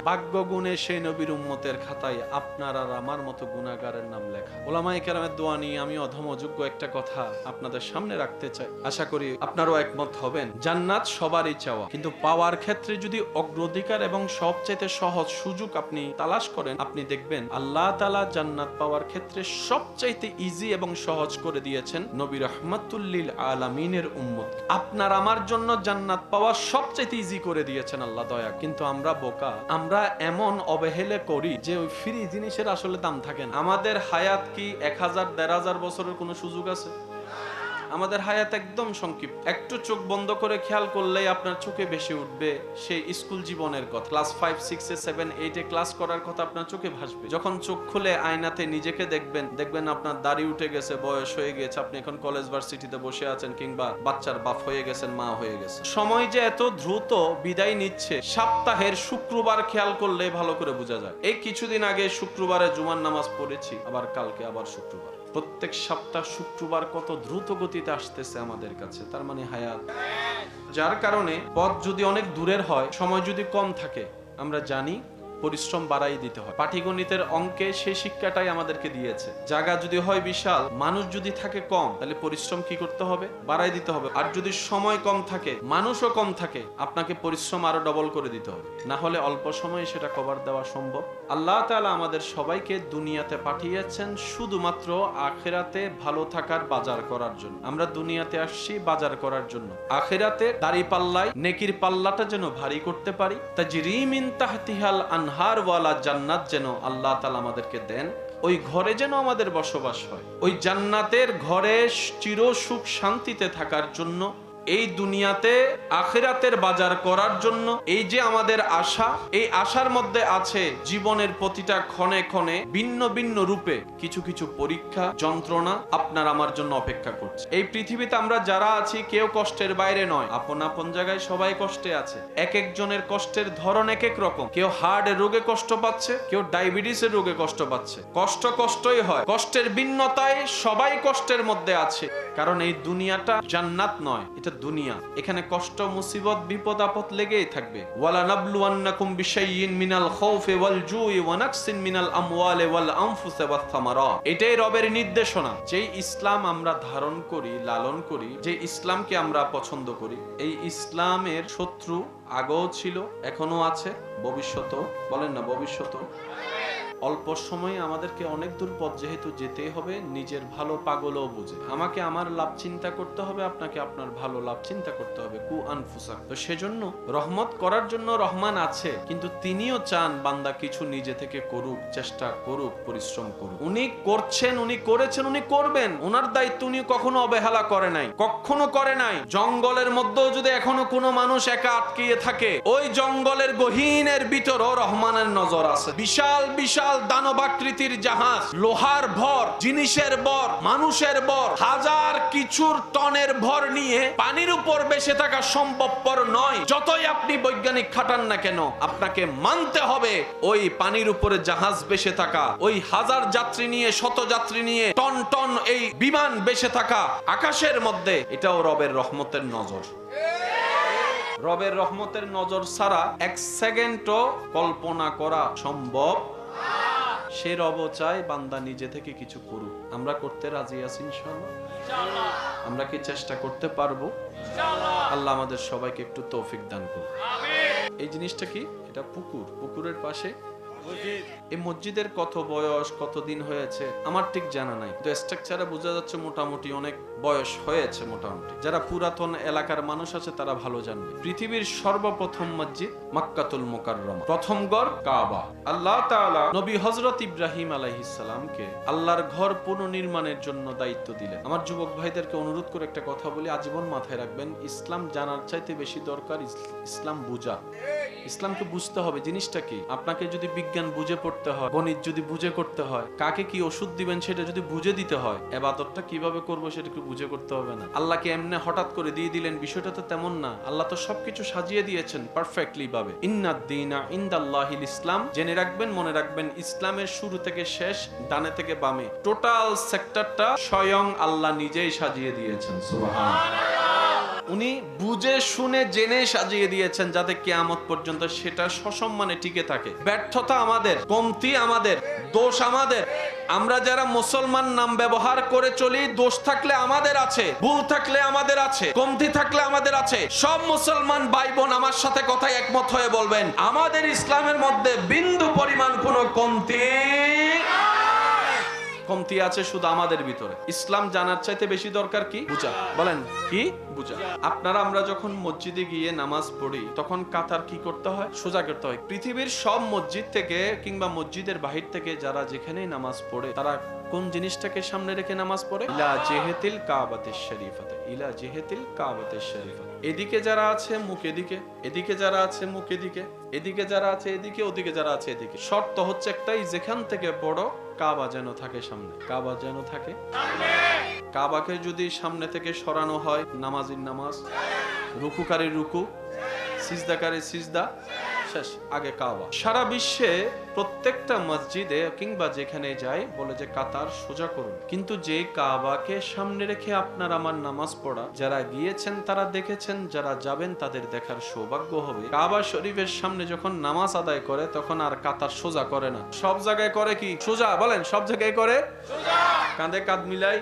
ভাগ্য গুণে সেই নবীর উম্মতের খাতায় আপনার আর আমার মতো গুনাহগারের নাম লেখা। উলামায়ে কেরামের দোয়া নিয়ে আমি অধমযোগ্য একটা কথা আপনাদের সামনে রাখতে চাই, আশা করি আপনারাও একমত হবেন। জান্নাত সবারই চাওয়া, কিন্তু পাওয়ার ক্ষেত্রে যদি অগ্রাধিকার এবং সবচেয়ে সহজ সুযোগ আপনি তালাশ করেন, আপনি দেখবেন আল্লাহ তাআলা জান্নাত পাওয়ার ক্ষেত্রে সবচাইতে ইজি এবং সহজ করে দিয়েছেন নবী রাহমাতুল লিল আলামিনের উম্মত। আপনার আমার জন্য জান্নাত পাওয়া সবচাইতে ইজি করে দিয়েছেন আল্লাহ, দয়া। কিন্তু আমরা বোকা, আমরা এমন অবহেলা করি যে ওই ফ্রি জিনিসের আসলে দাম থাকে না। আমাদের হায়াত কি 1000-1500 বছরের কোনো সুযোগ আছে? আমাদের হায়াত একদম সংক্ষিপ্ত। একটু চোখ বন্ধ করে খেয়াল করলেই আপনার চোখে ভেসে উঠবে সেই স্কুল জীবনের কথা। ক্লাস 5, 6, 7, 8 ক্লাস করার কথা আপনার চোখে ভাসবে। যখন চোখ খুলে আয়নাতে নিজেকে দেখবেন আপনার দাড়ি উঠে গেছে, বয়স হয়ে গেছে, আপনি এখন কলেজ ভার্সিটিতে বসে আছেন, কিংবা বাচ্চার বাপ হয়ে গেছেন, মা হয়ে গেছে। সময় যে এত দ্রুত বিদায় নিচ্ছে, সপ্তাহের শুক্রবার খেয়াল করলে ভালো করে বোঝা যায়। এই কিছুদিন আগে শুক্রবারে জুমার নামাজ পড়েছি, আবার কালকে আবার শুক্রবার। প্রত্যেক সপ্তাহ শুক্রবার কত দ্রুত গতিতে আসতেছে আমাদের কাছে, তার মানে হায়াত। যার কারণে পথ যদি অনেক দূরের হয়, সময় যদি কম থাকে, আমরা জানি পরিশ্রম বাড়াই দিতে হয়। পাটিগণিতের অঙ্কে সেই শিক্ষাটাই আমাদেরকে দিয়েছে। জায়গা যদি হয় বিশাল, মানুষ যদি থাকে কম, তাহলে পরিশ্রম কি করতে হবে? বাড়াই দিতে হবে। আর যদি সময় কম থাকে, মানুষও কম থাকে, আপনাকে পরিশ্রম আরো ডবল করে দিতে হবে, না হলে অল্প সময়ে সেটা কভার দেওয়া সম্ভব। আল্লাহ তাআলা আমাদের সবাইকে দুনিয়াতে পাঠিয়েছেন শুধুমাত্র আখিরাতে ভালো থাকার বাজার করার জন্য। আমরা দুনিয়াতে আসছি বাজার করার জন্য, আখিরাতে দাড়ি পাল্লায় নেকির পাল্লাটা যেন ভারী করতে পারি। তাজরি মিন তাহতিহাল আনহার ওয়ালা জান্নাত যেন আল্লাহ তাআলা আমাদেরকে দেন, ওই ঘরে যেন আমাদের বসবাস হয়। ওই জান্নাতের ঘরে চির সুখ শান্তিতে থাকার জন্য, এই দুনিয়াতে আখিরাতের বাজার করার জন্য এই যে আমাদের আশা, এই আশার মধ্যে আছে জীবনের প্রতিটা ক্ষণে ক্ষণে ভিন্ন ভিন্ন রূপে কিছু কিছু পরীক্ষা, যন্ত্রণা আপনার আমার জন্য অপেক্ষা করছে। এই পৃথিবীতে আমরা যারা আছি কেউ কষ্টের বাইরে নয়, আপন আপন জায়গায় সবাই কষ্টে আছে। এক একজনের কষ্টের ধরন এক এক রকম। কেউ হার্টের রোগে কষ্ট পাচ্ছে, কেউ ডায়াবেটিসের রোগে কষ্ট পাচ্ছে। কষ্টই হয়, কষ্টের ভিন্নতায় সবাই কষ্টের মধ্যে আছে। কারণ এই দুনিয়াটা জান্নাত নয়, এটা দুনিয়া। এখানে কষ্ট, মুসিবত, বিপদ আপদ লেগেই থাকবে। ওয়ালা নাবলুওয়ান্নাকুম বিশাইইন মিনাল খাউফি ওয়াল জুই ওয়া নাকসিন মিনাল আমওয়ালি ওয়াল আনফুসি ওয়াত থামারাত। এটাই রবের নির্দেশনা। যেই ইসলাম আমরা ধারণ করি, লালন করি, যে ইসলামকে আমরা পছন্দ করি, এই ইসলামের শত্রু আগেও ছিল, এখনো আছে, ভবিষ্যতেও। বলেন না ভবিষ্যতেও। অল্প সময়ে আমাদেরকে অনেক দূর পথ যেহেতু যেতে হবে, নিজের ভালো পাগলও বুঝে। আমাকে আমার লাভ চিন্তা করতে হবে, আপনাকে আপনার ভালো লাভ চিন্তা করতে হবে। কু আনফুসা। তো সেজন্য রহমত করার জন্য রহমান আছে, কিন্তু তিনিও চান বান্দা কিছু নিজে থেকে করুক, চেষ্টা করুক, পরিশ্রম করুক। উনি করছেন, উনি করেছেন, উনি করবেন। ওনার দায়িত্ব উনি কখনো অবহেলা করে নাই, কখনো করে নাই। জঙ্গলের মধ্যেও যদি এখনো কোনো মানুষ একা আটকিয়ে থাকে, ওই জঙ্গলের গহীনের ভিতরও রহমানের নজর আছে। বিশাল বিশাল বিশাল দানবাকৃতির জাহাজ, লোহার ভর, জিনিসের ভর, মানুষের ভর, হাজার কিছুর টনের ভর নিয়ে পানির উপর ভেসে থাকা সম্ভবপর নয়। যতই আপনি বৈজ্ঞানিক খাটান না কেন, আপনাকে মানতে হবে ওই পানির উপরে জাহাজ ভেসে থাকা, ওই হাজার যাত্রী নিয়ে, শত যাত্রী নিয়ে টন টন এই বিমান ভেসে থাকা আকাশের মধ্যে, এটাও রবের রহমতের নজর। রবের রহমতের নজর ছাড়া এক সেকেন্ডও কল্পনা করা সম্ভব। সে রব চায় বান্দা নিজে থেকে কিছু করুক। আমরা করতে রাজি আছি ইনশাআল্লাহ? আমরা কি চেষ্টা করতে পারবো? আল্লাহ আমাদের সবাইকে একটু তৌফিক দান করুন। এই জিনিসটা কি? এটা পুকুর, পুকুরের পাশে এই মসজিদের কত বয়স, কতদিন হয়েছে আমার ঠিক জানা নাই, তো স্ট্রাকচারে বোঝা যাচ্ছে মোটামুটি অনেক বয়স হয়েছে। মোটামুটি যারা পুরাতন এলাকার মানুষ আছে তারা ভালো জানবে। পৃথিবীর সর্বপ্রথম মসজিদ মক্কাতুল মুকাররমা, প্রথম ঘর কাবা। আল্লাহ তাআলা নবী হযরত ইব্রাহিম আলাইহিস সালামকে আল্লাহর ঘর পুনর্নির্মাণের জন্য দায়িত্ব দিলেন। আমার যুবক ভাইদেরকে অনুরোধ করে একটা কথা বলি, আজীবন মাথায় রাখবেন, ইসলাম জানার চাইতে বেশি দরকার ইসলাম বুঝা। ইসলামকে বুঝতে হবে জিনিসটা কি। আপনাকে যদি বিজ্ঞান বুঝে পড়তে হয়, গণিত যদি বুঝে করতে হয়, কাকে কি ওষুধ দিবেন সেটা যদি বুঝে দিতে হয়, ইবাদতটা কিভাবে করবো সেটা কি বুঝে করতে হবে না? আল্লাহকে এমনি হঠাৎ করে দিয়ে দিলেন, বিষয়টা তো তেমন না। আল্লাহ তো সবকিছু সাজিয়ে দিয়েছেন পারফেক্টলি ভাবে। ইন্নাদ-দীনা ইনদাল্লাহিল ইসলাম। জেনে রাখবেন, মনে রাখবেন, ইসলামের শুরু থেকে শেষ, ডানে থেকে বামে টোটাল সেক্টরটা স্বয়ং আল্লাহ নিজেই সাজিয়ে দিয়েছেন। সুবহানাল্লাহ। উনি বুঝে শুনে জেনে সাজিয়ে দিয়েছেন যাতে কিয়ামত পর্যন্ত সেটা সসম্মানে টিকে থাকে। ব্যর্থতা আমাদের, কমতি আমাদের, দোষ আমাদের। আমরা যারা মুসলমান নাম ব্যবহার করে চলি, দোষ থাকলে আমাদের আছে, ভুল থাকলে আমাদের আছে, কমতি থাকলে আমাদের আছে। সব মুসলমান ভাই বোন আমার সাথে কথায় একমত হয়ে বলবেন, আমাদের ইসলামের মধ্যে বিন্দু পরিমাণ কোনো কমতি আছে শুধু আমাদের ভিতরে। ইসলাম জানার চাইতে বেশি দরকার কি? বুঝা। বলেন কি? বুঝা। আপনারা আমরা যখন মসজিদে গিয়ে নামাজ পড়ি তখন কাতার কি করতে হয়? সোজা করতে হয়। পৃথিবীর সব মসজিদ থেকে কিংবা মসজিদের বাহির থেকে যারা যেখানেই নামাজ পড়ে তারা কোন জিনিসটাকে সামনে রেখে নামাজ পড়ে? ইলা জিহাতিল কাবাতিশ শরীফাতে, ইলা জিহাতিল কাবাতিশ শরীফাতে। এদিকে যারা আছে মুখ এদিকে, এদিকে যারা আছে মুখ এদিকে, এদিকে যারা আছে এদিকে, ওদিকে যারা আছে এদিকে। শর্ত হচ্ছে একটাই, যেখান থেকে পড়ো কাবা যেন থাকে সামনে, কাবা যেন থাকে সামনে। কাবাকে যদি সামনে থেকে সরানো হয়, নামাজির নামাজ, রুকুকারীর রুকু, সিজদাকারীর সিজদা, শেষ, আগে কাবা। সারা বিশ্বে প্রত্যেকটা মসজিদে কিংবা যেখানে যায় বলে যে কাতার সোজা করুন, কিন্তু যে কাবাকে সামনে রেখে আপনার আমার নামাজ পড়া, যারা গিয়েছেন তারা দেখেছেন, যারা যাবেন তাদের দেখার সৌভাগ্য হবে। কাবা শরীফের সামনে যখন নামাজ আদায় করে তখন আর কাতার সোজা করে না, সব জায়গায় করে কি? সোজা। বলেন, সব জায়গায় করে সোজা, কাঁধে কাঁধ মিলাই।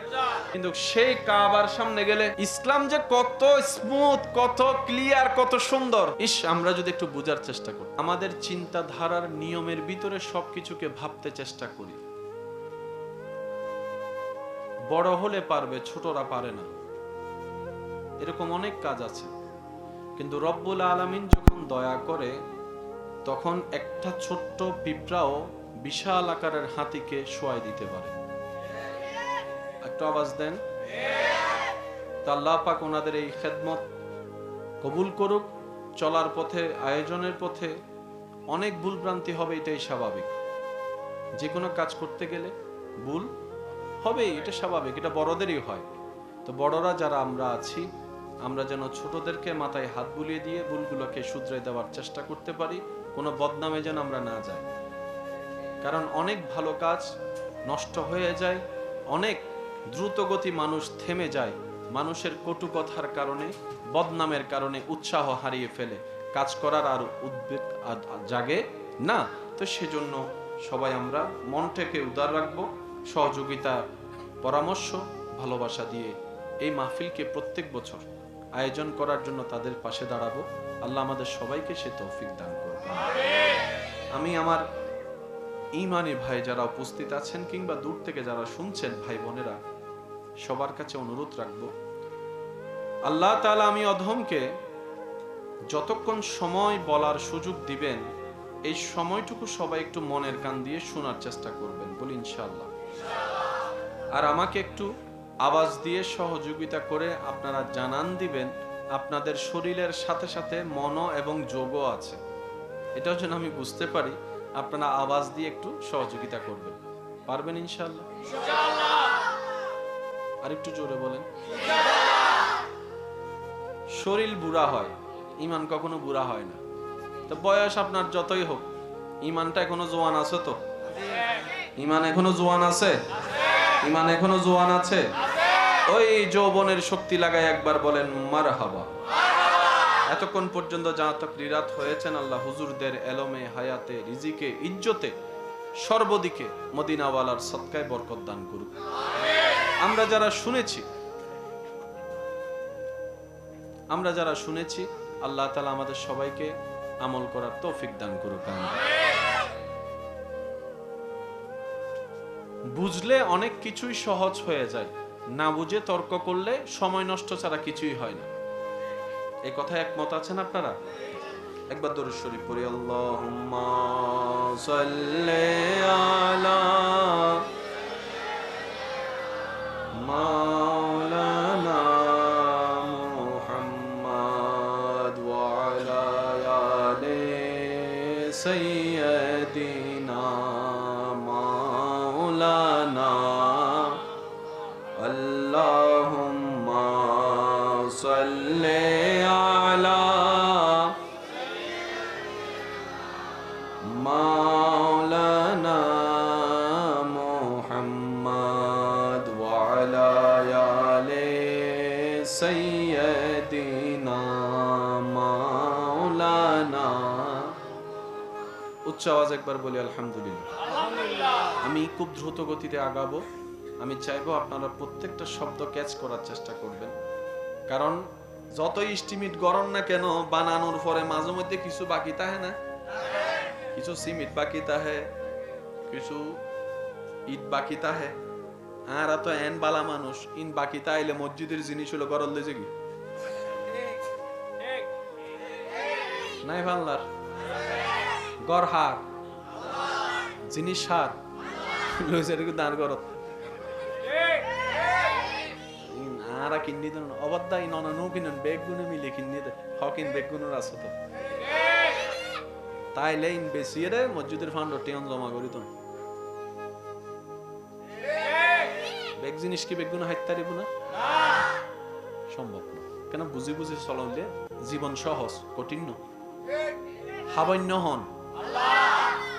কিন্তু সেই কাবার সামনে গেলে ইসলাম যে কত স্মুথ, কত ক্লিয়ার, কত সুন্দর, ইস, আমরা যদি একটু বুঝার চেষ্টা করি, আমাদের চিন্তাধারার নিয়মের ভিতরে সবকিছুকে ভাবতে চেষ্টা করি। বড় হলে পারবে, ছোটরা পারে না, এরকম অনেক কাজ আছে। কিন্তু রব্বুল আলামিন যখন দয়া করে তখন একটা ছোট্ট পিঁপড়াও বিশাল আকারের হাতিকে শোয়াই দিতে পারে। একটু আওয়াজ দেন। তা আল্লাহ পাক ওনাদের এই খেদমত কবুল করুক। চলার পথে, আয়োজনের পথে অনেক ভুল ভ্রান্তি হবে, এটাই স্বাভাবিক। যে কোনো কাজ করতে গেলে ভুল হবেই, এটা স্বাভাবিক, এটা বড়দেরই হয়। তো বড়রা যারা আমরা আছি, আমরা যেন ছোটদেরকে মাথায় হাত বুলিয়ে দিয়ে ভুলগুলোকে শুধরে দেওয়ার চেষ্টা করতে পারি, কোনো বদনামে যেন আমরা না যাই। কারণ অনেক ভালো কাজ নষ্ট হয়ে যায়, অনেক দ্রুতগতি মানুষ থেমে যায়, মানুষের কটু কথার কারণে, বদনামের কারণে উৎসাহ হারিয়ে ফেলে, কাজ করার আর উদ্বেগ জাগে না। তো সেজন্য সবাই আমরা মনটাকে উদার রাখবো, সহযোগিতা, পরামর্শ, ভালোবাসা দিয়ে এই মাহফিলকে প্রত্যেক বছর আয়োজন করার জন্য তাদের পাশে দাঁড়াবো। আল্লাহ আমাদের সবাইকে সে তৌফিক দান করবে। আমি আমার ঈমানি ভাই যারা উপস্থিত আছেন কিংবা দূর থেকে যারা শুনছেন ভাই বোনেরা, সবার কাছে অনুরোধ রাখবো, আল্লাহ তাআলা আমি অধমকে যতক্ষণ সময় বলার সুযোগ দিবেন, এই সময়টুকু সবাই একটু মনের কান দিয়ে শোনার চেষ্টা করবেন, বলি ইনশাআল্লাহ। আর আমাকে একটু আওয়াজ দিয়ে সহযোগিতা করে আপনারা জানান দিবেন আপনাদের শরীরের সাথে সাথে মন এবং যোগও আছে, এটাও যেন আমি বুঝতে পারি। আপনারা আওয়াজ দিয়ে একটু সহযোগিতা করবেন, পারবেন ইনশাআল্লাহ? আর একটু জোরে বলেন। শরীর বুড়া হয়, ঈমান কখনো বুড়া হয় না। তো বয়স আপনার যতই হোক, ঈমানটা এখনো জোয়ান আছে তো? ঈমান এখনো জোয়ান আছে? ঈমান এখনো জোয়ান আছে? ওই যৌবনের শক্তি লাগায় একবার বলেন মারহাবা। এতক্ষণ পর্যন্ত যা তাকরিরাত হয়েছেন, আল্লাহ হুজুরদের এলমে, হায়াতে, রিজিকে, ইজ্জতে, সর্বদিকে মদিনাওয়ালার সদকায় বরকত দান করুক। আমরা যারা শুনেছি আল্লাহ তাআলা আমাদের সবাইকে আমল করার তৌফিক দান করুক। বুঝলে অনেক কিছুই সহজ হয়ে যায়, না বুঝে তর্ক করলে সময় নষ্ট ছাড়া কিছুই হয় না। এই কথায় একমত আছেন আপনারা? একবার দরুদ শরীফ পড়ি। আল্লাহুম্মা সাল্লি আলা মাওলানা মুহাম্মদ ওয়া আলা আলি সাইয়্যিদিনা মাওলানা। আল্লাহুম্মা সাল্লি আলা মাওলানা মুহাম্মদ ওয়া আলা আলি সাইয়্যিদিনা মাওলানা। উচ্চ আওয়াজ একবার বলি আলহামদুলিল্লাহ। আমি খুব দ্রুত গতিতে আগাবো। আমি চাইবো আপনারা প্রত্যেকটা শব্দ ক্যাচ করার চেষ্টা করবেন, কারণ যতই স্টিমিট গরম না কেন, বানানোর পরে মাঝে মধ্যে কিছু বাকি থাকে না, কিছু সিমেন্ট বাকি থাকে, কিছু ইট বাকি থাকে। আর তো এন বালা মানুষ, ইন বাকি তাইলে মসজিদের জিনিস হলো গরল লেজে কি নাই বাংলার গড় হার জিনিস হার লইছে দাঁড় করত আর কিন্নি দেন অবদ্দাই নননু কিনেন বেগ গুনে মিলে কিন্নি দে হকিন বেগ গুনের আছে তো তাইলে ইন বেশি রে মসজিদের ফান্ড টিয়ন জমা করি তো বেগ জিনিস কি বেগ গুনে হাইতারিব না সম্ভব না। কেন বুঝি বুঝি চলাইলে জীবন সহজ, কঠিন ন হাবন্য হন।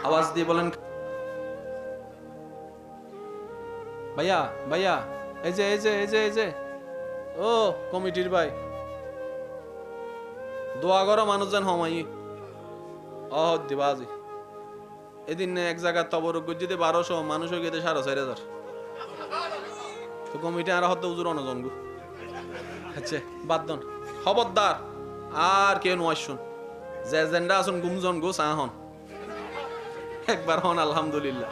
আওয়াজ দিয়ে বলেন ভাইয়া ভাইয়া, এই যে এই যে এই যে এই যে ও কমিটির ভাই, দোয়া করো মানুষ যেন হমাই দিবাজি। এদিন এক জায়গায় তবরক যদি 1200 মানুষ হয়ে গেছে 4,500 তো কমিটি আর হতে উজুর অনজন গু আচ্ছা বাদ দন খবরদার আর কেউ নয় শুন যে এজেন্ডা আসুন গুমজন গো চাহন একবার হন আলহামদুলিল্লাহ।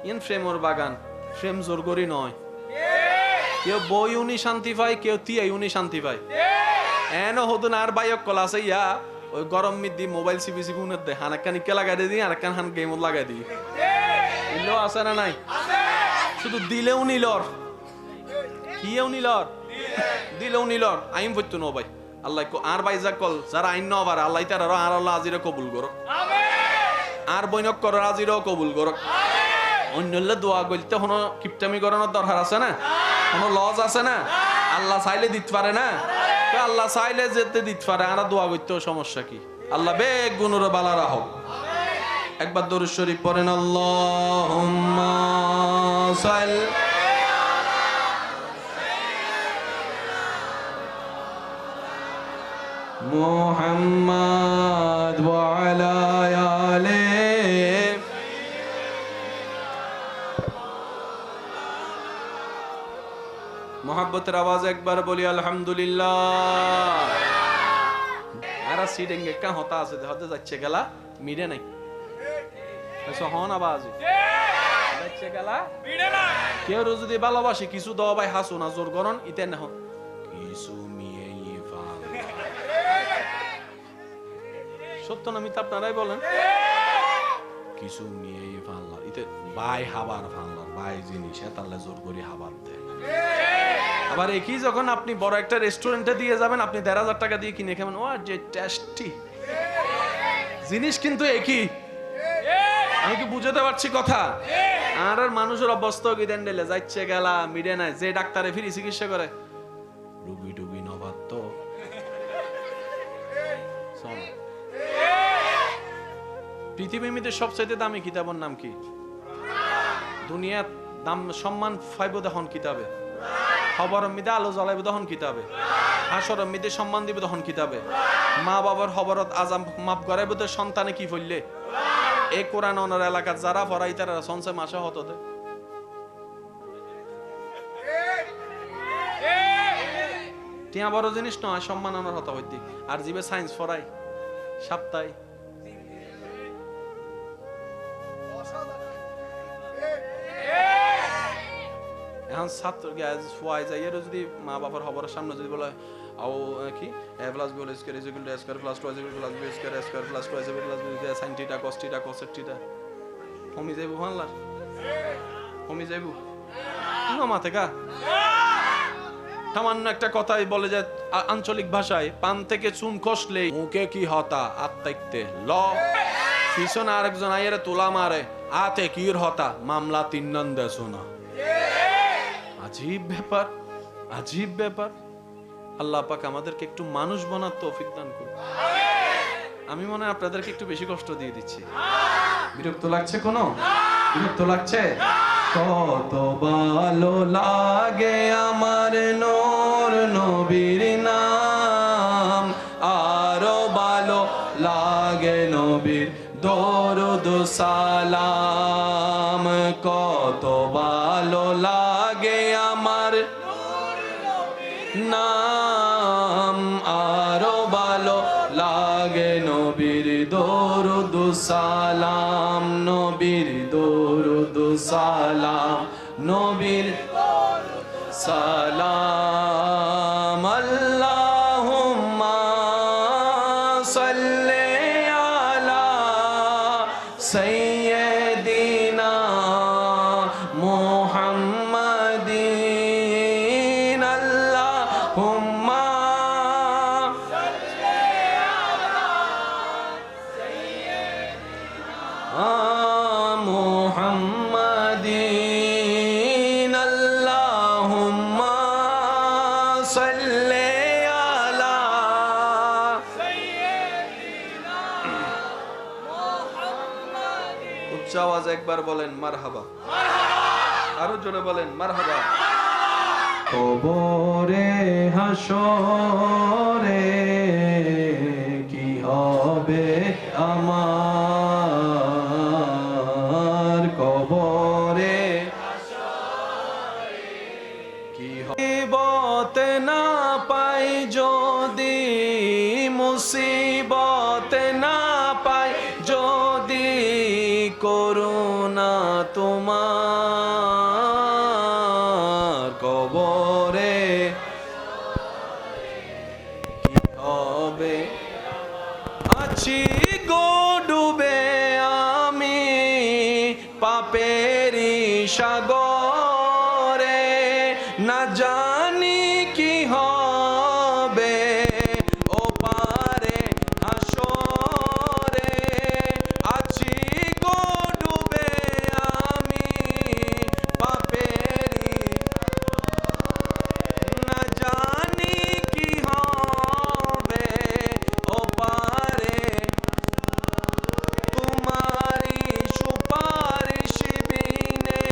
ইন ফ্রেমর বাগান ফ্রেম জোর করি নয়, কেউ বই উনি শান্তি পায়, কেউ তিয়াই উনি শান্তি পায়। এন হতুন আর বাইক কলা আছে ইয়া ওই গরম মিদি মোবাইল সিবি সিবি উনের দে হানাক্কান ইকে লাগাই দিই আর একখান হান গেমত লাগাই দিই ইলো আছে না নাই? শুধু দিলেও নিলর কিয়েও নিলর দিলেও নিলর আইন বইতো ন ভাই আল্লাহ আর বাইজা কল যারা আইন ন পারে আল্লাহ তার আর আল্লাহ আজিরে কবুল করো আর বৈনক কর আজিরেও কবুল করো। অন্যলে দোয়া গলতে কোনো কিপটামি করানোর দরকার আছে না? কোনো লজ আছে না? আল্লাহ চাইলে দিতে পারে না? আল্লাহ চাইলে যেতে দিতে পারে, আর দোয়া করতেও সমস্যা কি? আল্লাহ বেগ গুণের বালা রাখো। একবার দরুদ শরীফ পড়েন আল্লাহুম্মা সাল্লি মুহাম্মদ ওয়া আলা আলি মোহাব্বতের আওয়াজ একবার বলি আলহামদুলিল্লাহ। আর সিডেঙ্গে কা হতা আছে হতে যাচ্ছে গেলা মিরে নাই হন আওয়াজ যাচ্ছে গেলা মিরে নাই। কেউ যদি ভালোবাসে কিছু দাও ভাই হাসু না জোর করন ইতে না কিছু মিয়ে ইফাল সত্য না মিথ্যা আপনারাই বলেন কিছু মিয়ে ইফাল ইতে ভাই হাবার ফাল ভাই জিনিস তাহলে জোর করি হাবার দেয়। আবার একই যখন আপনি বড় একটা রেস্টুরেন্টে দিয়ে যাবেন, আপনি 1,500 টাকা দিয়ে কিনে খাবেন, ও যে টেস্টি জিনিস কিন্তু একই। আমি কি বুঝাতে পারছি কথা? আর মানুষের অবস্থা কি দেন দিলে যাচ্ছে গেলা মিডে নাই, যে ডাক্তারে ফ্রি চিকিৎসা করে রুগী টুগি নবাত্ত। পৃথিবীর মধ্যে সবচাইতে দামি কিতাবের নাম কি? দুনিয়ার দাম সম্মান পাইব তখন কিতাবে, খবরের মধ্যে আলো জ্বলাইব তখন কিতাবে, হাসরের মধ্যে সম্মান দিব তখন কিতাবে, মা বাবার খবরত আজাম মাফ করাইব তো সন্তানে কি ফললে। এই কোরআন অনার এলাকার যারা পড়াই তারা সঞ্চয় মাসে হতো দে। টিয়া বড় জিনিস নয়, সম্মান আনার হতো হইতে। আর জিবে সায়েন্স পড়াই সপ্তাহে এখন ছাত্র যদি মা বাবার খবরের সামনে যদি বলে আও কি a plus b whole square is equal to a square plus 2 is equal to b square, a square plus 2 is equal to b sin theta cos theta cosec theta কমে যাইব বাংলার, কমে যাইব না মাথা কা। সামান্য একটা কথাই বলে যে আঞ্চলিক ভাষায় পান থেকে চুন কষলে মুখে কি হতা আত্মাইতে ল, পিছনে আরেকজন আইয়ারে তোলা মারে আতে কির হতা মামলা 3 নন দেছো না। আজীব ব্যাপার, আজীব ব্যাপার। আল্লাহ পাক আমাদেরকে একটু মানুষ বানার তৌফিক দান করুন। আমি মনে হয় আপনাদেরকে একটু বেশি কষ্ট দিয়ে দিচ্ছি। বিরক্ত লাগছে কোনো? বিরক্ত লাগছে? কত ভালো লাগে আমার নূর নবীর নাম, আরো ভালো লাগে নবীর দরুদ সালাম। কত ভালো লাগে আমার নাম, আরো ভালো লাগে নবীর দরুদ সালাম, নবীর দরুদ সালাম, নবীর সালাম। আল্লাহুম্মা সাল্লি আলা সাইয়্যিদিনা মুহাম্মাদিন, আল্লাহুম্মা সাল্লি আলা সাইয়্যিদিনা মুহাম্মাদিন, আল্লাহুম্মা সাল্লি আলা সাইয়্যিদিনা মুহাম্মাদিন। উচ্চ আওয়াজে একবার বলেন মারহাবা, আরো জোরে বলেন মারহাবা। কবরে হাসরে কি হবে আমার, কবরে কি মুসিবত না পাই যদি, মুসিবত না পাই যদি করুণা তোমার, কবরে কি হবে। আছি গো ডুবে আমি পাপেরি সাগরে, না জানি কি হবে ও পারে হাসরে। আছি গো ডুবে আমি পাপেরি, না জানি কি হবে ও পারে। তোমারি সুপারিশ বিনে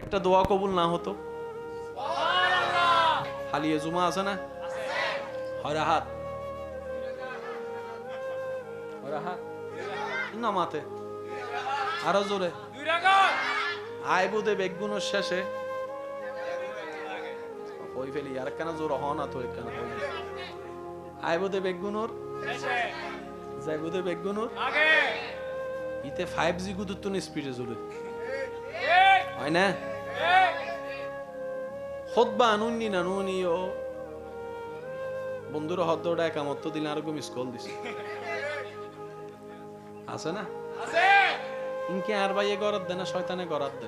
একটা দোয়া কবুল না হতো? হালিয়ে জুমা আছে না? হয়রা হাত নামাতে আরো জোরে আইবুদে বেগুনের শেষে হই ফেলি আর কেন জোর হ না তো কেন আইবুদে বেগুনোর যাইবুদে বেগুনোর ইতে 5G গুদুত তো স্পিডে জোরে হয় না? খুতবা নুনি না নুনি ও বন্ধুরা হদ্দটা একামত দিলে আর মিস কল দিছে আছে না? ইনকে আর ভাইয়ে গরাত দে না শয়তানে গরাত দে?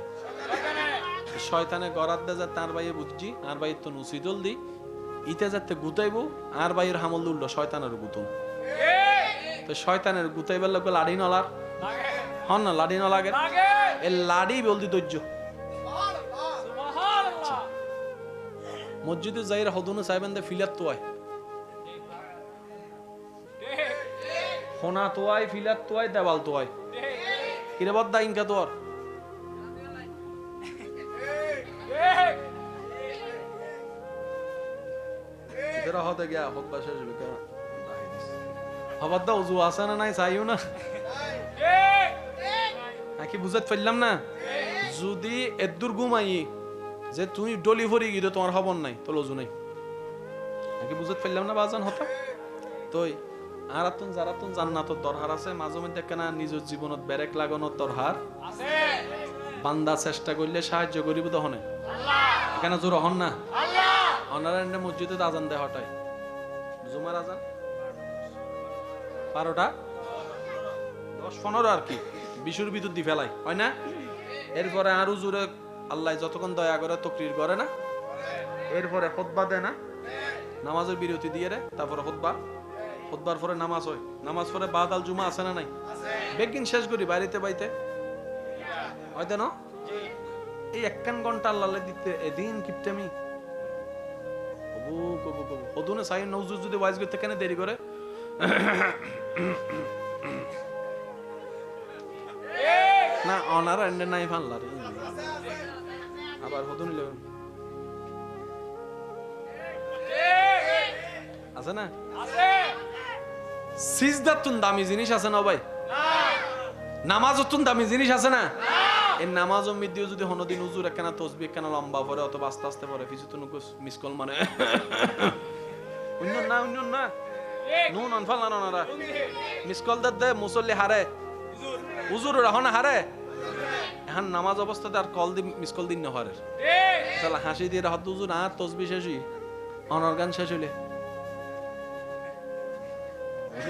শয়তানে গরাত দে যা তার ভাইয়ে বুঝছি আর ভাই তো নুসিদল দি ইতে যাতে গুতাইবো আর ভাইয়ের হামল উল্লো শয়তানের গুতুম তো শয়তানের গুতাইবার লোক লাড়ি নলার হন না লাড়ি ন লাগে এ লাড়ি বলদি ধৈর্য মসজিদে যাইরা হদুনে সাইবেন দে ফিলাত তো আয় হোনা তো আয় ফিলাত তো আয় দেওয়াল তো আয় কিরে বদ্দা ইনকা তোর ইতরা হতে গিয়া খুতবা শেষ হবে কেন হবাদা উজু আছে না নাই চাইও না নাকি বুঝাতে পারলাম না? যদি এদুর ঘুমাই যে তুমি ডলি ভরি গিয়ে তোমার খবর নাই তো লজু নাই নাকি বুঝাতে পারলাম না বাজান হতা তোই আর তুন যারা তুন জান্নাতর দরকার আছে মাঝে মধ্যে কেন নিজের জীবনত ব্যারেক লাগানোর দরকার বান্দা চেষ্টা করলে সাহায্য করিব তখনে কেন জোর হন না অনারা মসজিদে আজান দেয় হঠাৎ জুমার আজান 12টা 10-15 আর কি বিশুর ভিতর দি ফেলাই হয় না? এরপরে আরো জোরে আল্লাহ যতক্ষণ দয়া করে তকরির করে না এরপরে খুতবা দেয় না নামাজের বিরতি দিয়ে রে তারপরে খুতবার পরে নামাজ হয় নামাজ পরে বাদ আল জুমা আছে না নাই? বেগিন শেষ করি বাড়িতে বাইতে হয়তো না এই 1 ঘন্টা আল্লাহ দিতে এদিন কিপটেমি হদুনে সাই নজরুল যদি ওয়াইজ করতে কেন দেরি করে না অনার এন্ড নাই ফানলার আবার হদুন লেবেন আছে না? সিজদাতুন দামি জিনিস আছে না ভাই? নামাজতুন দামি জিনিস আছে না? এই নামাজ মিদিও যদি হনদিন হুজুর একখানা তাসবিহ কেন লম্বা পড়ে অথবা আস্তে আস্তে পড়ে ফিজুতুন মিস কল মানে অন্য না নুন আনফাল না ওনারা মিস কল দে মুসল্লি হারে হুজুর রাহন হারে এখন নামাজ অবস্থাতে আর কল দি মিস কল দিন না হারে তাহলে হাসি দিয়ে রাহত হুজুর আর তাসবিহ শেষই অনর গান শেষ হইলে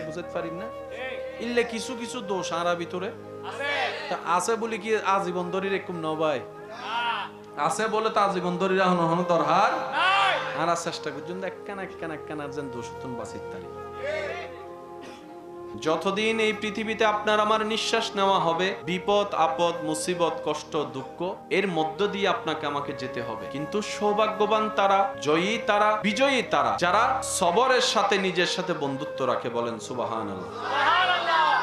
বুঝতে পারিন না ইল্লে কিছু কিছু দোষ আরা ভিতরে আছে বলে কি আজীবন ধরে এরকম ন ভাই আছে বলে তো আজীবন ধরে রাখনো দরকার আর চেষ্টা করছেন একখানা যেন দোষ বাঁচিত তারি যতদিন এই পৃথিবীতে আপনার আমার নিঃশ্বাস নেওয়া হবে বিপদ আপদ মুসিবত কষ্ট দুঃখ এর মধ্য দিয়ে আপনাকে আমাকে যেতে হবে কিন্তু সৌভাগ্যবান তারা জয়ী তারা বিজয়ী তারা যারা সবরের সাথে নিজের সাথে বন্ধুত্ব রাখে বলেন সুবহানাল্লাহ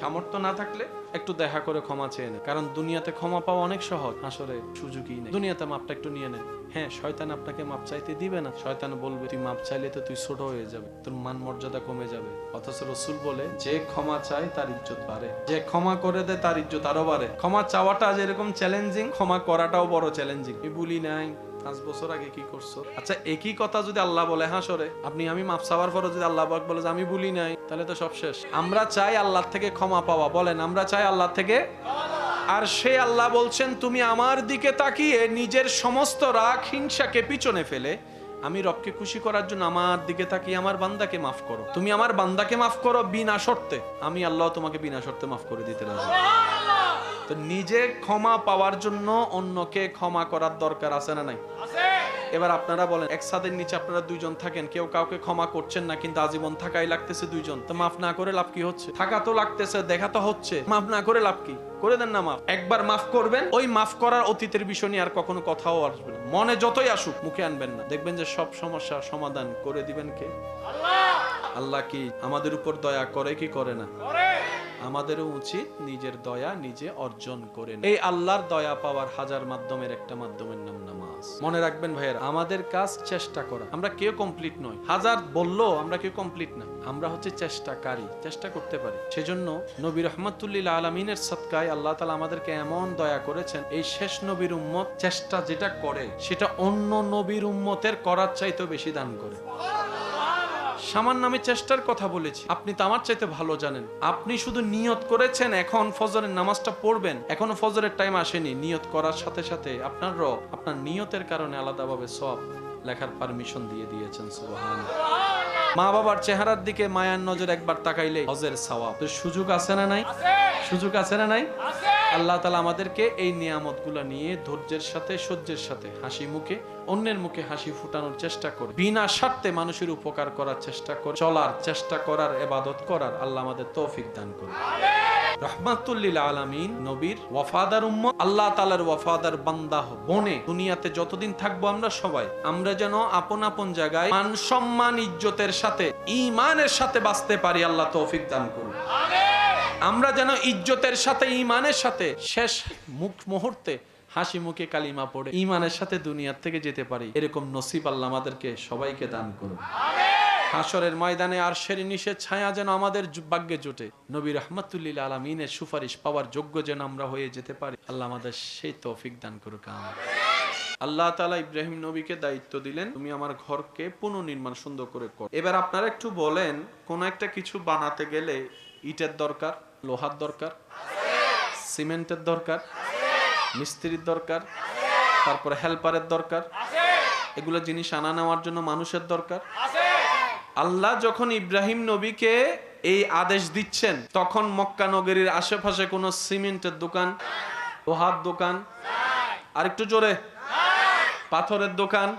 সামর্থ্য না থাকলে একটু দেখা করে ক্ষমা চেয়ে নেন কারণ দুনিয়াতে ক্ষমা পাওয়া অনেক সহজ আসলে সুযোগই নেই দুনিয়াতে মাপটা একটু নিয়ে নেন হ্যাঁ শয়তান আপনাকে মাপ চাইতে দিবে না শয়তান বলবে তুই মাপ চাইলে তো তুই ছোট হয়ে যাবে তোর মান মর্যাদা কমে যাবে অথচ রাসূল বলে যে ক্ষমা চায় তার ইজ্জত বাড়ে যে ক্ষমা করে দেয় তার ইজ্জত আরো বাড়ে ক্ষমা চাওয়াটা যেরকম চ্যালেঞ্জিং ক্ষমা করাটাও বড় চ্যালেঞ্জিং আমি বলি নাই 5 বছর আগে কি করছো আচ্ছা একই কথা যদি আল্লাহ বলে হাসরে আপনি আমি মাফ চাওয়ার পরে যদি আল্লাহ পাক বলে যে আমি ভুলি নাই তাহলে তো সব শেষ আমরা চাই আল্লাহর থেকে ক্ষমা পাওয়া বলেন আমরা চাই আল্লাহ থেকে আর সে আল্লাহ বলছেন তুমি আমার দিকে তাকিয়ে নিজের সমস্ত রাগ হিংসাকে পিছনে ফেলে আমি রবকে খুশি করার জন্য আমার দিকে তাকিয়ে আমার বান্দাকে মাফ করো তুমি আমার বান্দাকে মাফ করো বিনা শর্তে আমি আল্লাহ তোমাকে বিনা শর্তে মাফ করে দিতে রাজি তো নিজে ক্ষমা পাওয়ার জন্য অন্যকে ক্ষমা করার দরকার আছে না নাই এবার আপনারা বলেন এক ছাদের নিচে আপনারা দুইজন থাকেন কেউ কাউকে ক্ষমা করছেন না কিন্তু আজীবন থাকাই লাগতেছে দুইজন তো মাফ না করে লাভ কি হচ্ছে থাকা তো লাগতেছে দেখা তো হচ্ছে মাফ না করে লাভ কি করে দেন না মাফ একবার মাফ করবেন ওই মাফ করার অতীতের বিষয় নিয়ে আর কখনো কথাও আসবে না মনে যতই আসুক মুখে আনবেন না দেখবেন যে সব সমস্যার সমাধান করে দিবেন কে আল্লাহ আল্লাহ কি আমাদের উপর দয়া করে কি করে না আমাদেরও উচিত নিজের দয়া নিজে অর্জন করে নেওয়া। এই আল্লাহর দয়া পাওয়ার হাজার মাধ্যমের একটা মাধ্যমের নাম নামাজ। মনে রাখবেন ভাইয়েরা, আমাদের কাজ চেষ্টা করা। আমরা কেউ কমপ্লিট নয়, হাজার বললো আমরা কেউ কমপ্লিট না, আমরা হচ্ছে চেষ্টাকারী, চেষ্টা করতে পারি। সেজন্য নবী রহমাতুল্লিল আলামিনের সদকায় আল্লাহ তাআলা আমাদেরকে এমন দয়া করেছেন, এই শেষ নবীর উম্মত চেষ্টা যেটা করে সেটা অন্য নবীর উম্মতের করার চাইতেও বেশি দান করে। সামান্য আমি চেষ্টার কথা বলেছি, আপনি তো আমার চাইতে ভালো জানেন। আপনি শুধু নিয়ত করেছেন এখন ফজরের নামাজটা পড়বেন, এখনো ফজরের টাইম আসেনি, নিয়ত করার সাথে সাথে আপনার রব আপনার নিয়তের কারণে আলাদাভাবে সওয়াব লেখার পারমিশন দিয়ে দিয়েছেন। সুবহানাল্লাহ। মা বাবার চেহারার দিকে মায়ার নজর একবার তাকাইলে হজের সওয়াব। সুযোগ আছে না নাই? সুযোগ আছে না নাই? আল্লাহ তাআলা আমাদেরকে এই নিয়ামতগুলো নিয়ে ধৈর্যের সাথে সহ্যের সাথে হাসি মুখে অন্যের মুখে হাসি ফুটানোর চেষ্টা করে, বিনা স্বার্থে মানুষের উপকার করার চেষ্টা করে, চলার চেষ্টা করার, ইবাদত করার আল্লাহ আমাদের তৌফিক দান করুন। রহমাতুল লিল আলামিন নবীর ওয়াফাদার উম্মত, আল্লাহ তাআলার ওয়াফাদার বান্দা বনে দুনিয়াতে যতদিন থাকবো আমরা সবাই, আমরা যেন আপন আপন জায়গায় মান সম্মান ইজ্জতের সাথে ঈমানের সাথে বাঁচতে পারি। আল্লাহ তৌফিক দান করুন। আমরা যেন ইজ্জতের সাথে ঈমানের সাথে শেষ মুহূর্তে হাসি মুখে কালিমা পড়ে ঈমানের সাথে দুনিয়ার থেকে যেতে পারি, এরকম নসিব আল্লাহ আমাদেরকে সবাইকে দান করুন। হাশরের ময়দানে আরশের নিচে ছায়া যেন আমাদের ভাগ্যে জোটে, নবী রহমাতুল্লিল আলামিনের সুপারিশ পাওয়ার যোগ্য যেন আমরা হয়ে যেতে পারি। আল্লাহ আমাদের সেই তৌফিক দান করুক। আল্লাহ তাআলা ইব্রাহিম নবীকে দায়িত্ব দিলেন, তুমি আমার ঘরকে পুনর্নির্মাণ সুন্দর করে কর। এবার আপনারা একটু বলেন, কোন একটা কিছু বানাতে গেলে ইটের দরকার, লোহার দরকার, সিমেন্টের দরকার, মিস্ত্রির দরকার, তারপরে হেল্পারের দরকার, এগুলো জিনিস আনা নেওয়ার জন্য মানুষের দরকার। আল্লাহ যখন ইব্রাহিম নবীকে এই আদেশ দিচ্ছেন, তখন মক্কা নগরীর আশেপাশে কোনো সিমেন্টের দোকান, লোহার দোকান, আরেকটু জোরে, পাথরের দোকান।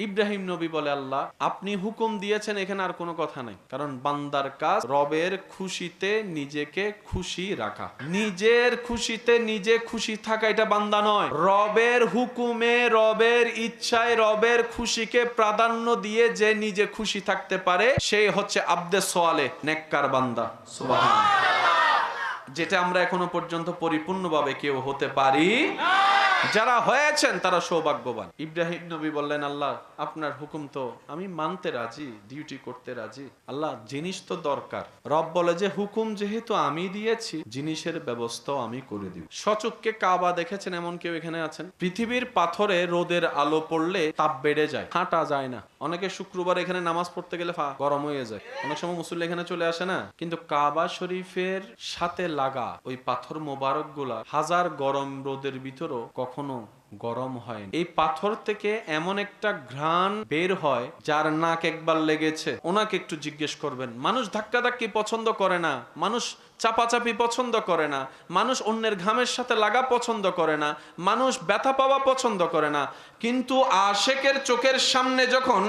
ইব্রাহিম নবী বলে, আল্লাহ আপনি হুকুম দিয়েছেন, এখানে আর কোনো কথা নাই। কারণ বান্দার কাজ রবের খুশিতে নিজেকে খুশি রাখা, নিজের খুশিতে নিজে খুশি থাকা, এটা বান্দা নয়। রবের হুকুমে, রবের ইচ্ছায়, রবের খুশিকে প্রাধান্য দিয়ে যে নিজে খুশি থাকতে পারে, সেই হচ্ছে আব্দে সোয়ালে, নেককার বান্দা। সুবহানাল্লাহ। যেটা আমরা এখনো পর্যন্ত পরিপূর্ণভাবে কেউ হতে পারি। যারা হয়েছেন তারা সৌভাগ্যবান। ইব্রাহিম নবী বললেন, আল্লাহ আপনার হুকুম তো আমি মানতে রাজি, ডিউটি করতে রাজি। আল্লাহ জিনিস তো দরকার। রব বলে যে হুকুম যেহেতু আমি দিয়েছি, জিনিসের ব্যবস্থাও আমি করে দিব। সচক্ষে কাবা দেখেছেন এমন কেউ এখানে আছেন? পৃথিবীর পাথরে রোদের আলো পড়লে তাপ বেড়ে যায়, হাঁটা যায় না। অনেকে শুক্রবার এখানে নামাজ পড়তে গেলে গরম হয়ে যায়, অনেক সময় মুসল্লি এখানে চলে আসে না। কিন্তু কাবা শরীফের সাথে লাগা ওই পাথর মোবারক গুলা হাজার গরম রোদের ভিতরও কখনো গরম হয়। এই পাথর থেকে এমন একটা ঘ্রাণ বের হয়, যার নাক একবার লেগেছে ওনাকে একটু জিজ্ঞেস করবেন। মানুষ ধাক্কাধাক্কি পছন্দ করে না, মানুষ চাপাচাপি পছন্দ করে না, মানুষ অন্যের ঘামের সাথে লাগা পছন্দ করে না, মানুষ ব্যথা পাওয়া পছন্দ করে না। কিন্তু আশেকের চোখের সামনে যখন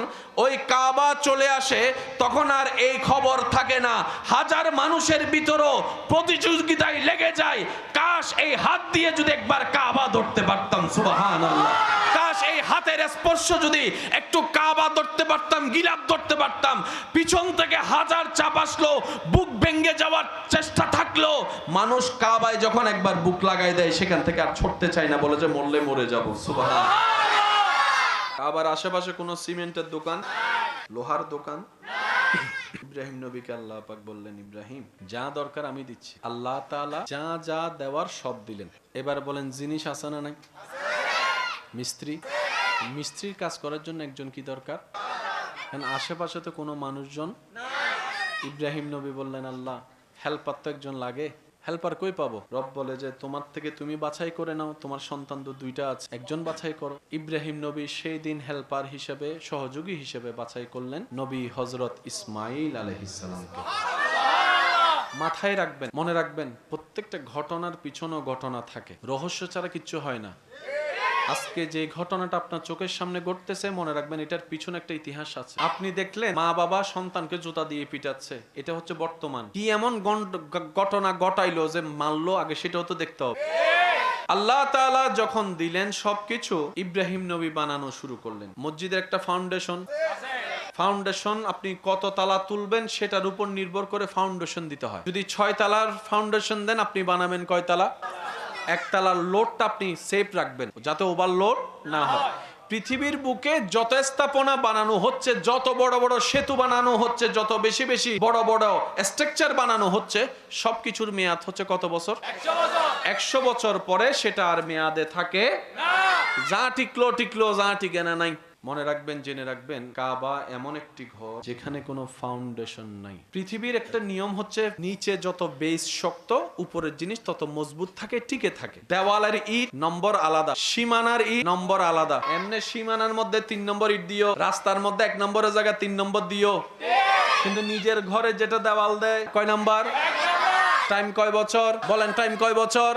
ওই কাবা চলে আসে, তখন আর এই খবর থাকে না। হাজার মানুষের ভিতরও প্রতিযোগিতায় লেগে যায়, কাশ এই হাত দিয়ে যদি একবার কাবা ধরতে পারতাম। সুবহানাল্লাহ। কাশ এই হাতের স্পর্শ যদি একটু কাবা ধরতে পারতাম, গিলাফ ধরতে পারতাম। পিছন থেকে হাজার চাপ আসলো, বুক ভেঙে যাওয়ার চেষ্টা থাকলো, মানুষ কাবায় যখন একবার বুক লাগাই দেয়, সেখান থেকে আর ছুটতে চায় না, বলে যে মরলে মরে যাবো। সুবহানাল্লাহ। কাবার আশেপাশে কোনো সিমেন্টের দোকান, লোহার দোকান। ইব্রাহিম নবীকে আল্লাহ পাক বললেন, ইব্রাহিম যা দরকার আমি দিচ্ছি। আল্লাহ তাআলা যা যা দেওয়ার সব দিলেন। এবার বলেন, জিনিস আছে না নাই? মিস্ত্রি, মিস্ত্রির কাজ করার জন্য একজন কি দরকার? কারণ আশেপাশে তো কোনো মানুষজন। ইব্রাহিম নবী বললেন, আল্লাহ হেল্পার তো একজন লাগে, হেল্পার কই পাবো? রব বলে যে তোমার থেকে তুমি বাছাই করে নাও, তোমার সন্তান তো দুইটা আছে, একজন বাছাই করো। ইব্রাহিম নবী সেই দিন হেল্পার হিসেবে, সহযোগী হিসেবে বাছাই করলেন নবী হযরত ইসমাঈল আলাইহিস সালামকে। মাথায় রাখবেন, মনে রাখবেন, প্রত্যেকটা ঘটনার পিছনেও ঘটনা থাকে, রহস্য ছাড়া কিচ্ছু হয় না। আজকে যে ঘটনাটা আপনার চোখের সামনে ঘটতেছে, মনে রাখবেন এটার পিছনে একটা ইতিহাস আছে। আপনি দেখলেন মা বাবা সন্তানকে জুতা দিয়ে পিটাচ্ছে, এটা হচ্ছে বর্তমান। কি এমন ঘটনা ঘটাইলো যে মারলো, আগে সেটাও তো দেখতে হবে। আল্লাহ তাআলা যখন দিলেন সবকিছু, ইব্রাহিম নবী বানানো শুরু করলেন। মসজিদের একটা ফাউন্ডেশন, ফাউন্ডেশন আপনি কত তালা তুলবেন সেটার উপর নির্ভর করে ফাউন্ডেশন দিতে হয়। যদি 6 তালার ফাউন্ডেশন দেন, আপনি বানাবেন কয় তালা? 1 তালার লোডটা আপনি সেফ রাখবেন যাতে ওভারলোড না হয়। পৃথিবীর বুকে যত স্থাপনা বানানো হচ্ছে, যত বড় বড় সেতু বানানো হচ্ছে, যত বেশি বেশি বড় বড় স্ট্রাকচার বানানো হচ্ছে, সবকিছুর মেয়াদ হচ্ছে কত বছর? 100 বছর পরে সেটা আর মেয়াদে থাকে না। যা টিকলো টিকলো, যা টিকে না নাই। মনে রাখবেন, জেনে রাখবেন, কাবা এমন একটি ঘর যেখানে কোনো ফাউন্ডেশন নাই। পৃথিবীর একটা নিয়ম হচ্ছে, নিচে যত বেস শক্ত, উপরের জিনিস তত মজবুত থাকে, টিকে থাকে। দেওয়ালের ইট নম্বর আলাদা, সীমানার ইট নম্বর আলাদা। এমনি সীমানার মধ্যে 3 নম্বর ইট দিও, রাস্তার মধ্যে 1 নম্বরের জায়গায় 3 নম্বর দিও, কিন্তু নিজের ঘরে যেটা দেওয়াল দেয় কয় নাম্বার? টাইম কয় বছর? বলেন, টাইম কয় বছর?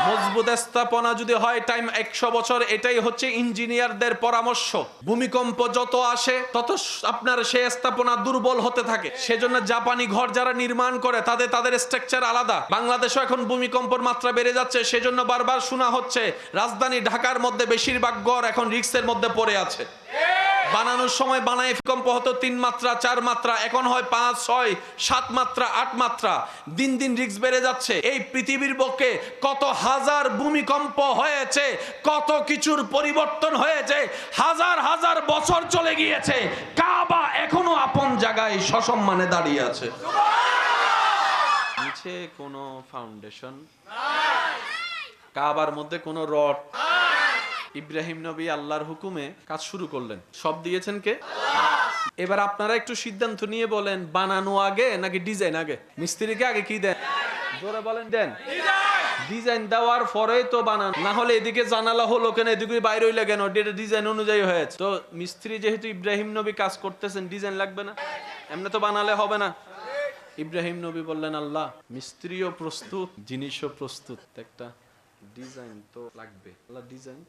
মজবুত স্থাপনা যদি হয় টাইম 100 বছর। এটাই হচ্ছে ইঞ্জিনিয়ারদের পরামর্শ। ভূমিকম্প যত আসে তত আপনার সেই স্থাপনা দুর্বল হতে থাকে। সেজন্য জাপানি ঘর যারা নির্মাণ করে তাদের স্ট্রাকচার আলাদা। বাংলাদেশও এখন ভূমিকম্পের মাত্রা বেড়ে যাচ্ছে, সেজন্য বারবার শোনা হচ্ছে রাজধানী ঢাকার মধ্যে বেশিরভাগ ঘর এখন রিস্কের মধ্যে পড়ে আছে। বানানোর সময় বানায় ভূমিকম্প হতো 3 মাত্রা 4 মাত্রা, এখন হয় 5 6 7 মাত্রা 8 মাত্রা। দিন দিন রিস্ক বেড়ে যাচ্ছে। এই পৃথিবীর বুকে কত হাজার ভূমিকম্প হয়েছে, কত কিছুর পরিবর্তন হয়েছে, হাজার হাজার বছর চলে গিয়েছে, কাবা এখনো আপন জায়গায় সসম্মানে দাঁড়িয়ে আছে। নিচে কোনো ফাউন্ডেশন নাই, কাবার মধ্যে কোনো রড। ইব্রাহিম নবী আল্লাহর হুকুমে কাজ শুরু করলেন। সব দিয়েছেন কে? এবার আপনারা একটু সিদ্ধান্ত নিয়ে বলেন, বানানো আগে নাকি ডিজাইন আগে? মিস্ত্রিকে আগে কি দেন? জোরে বলেন, দেন ডিজাইন। দেওয়ার পরেই তো বানান, না হলে এদিকে জানালা হলো কেন, এদিকে বাইরে হইলে কেন? ডিজাইন অনুযায়ী হয়েছে। তো মিস্ত্রি যেহেতু ইব্রাহিম নবী কাজ করতেছেন, ডিজাইন লাগবে না? এমনি তো বানালে হবে না। ইব্রাহিম নবী বললেন, আল্লাহ মিস্ত্রিও প্রস্তুত, জিনিসও প্রস্তুত, একটা ডিজাইন তো লাগবে। আল্লাহ ডিজাইন।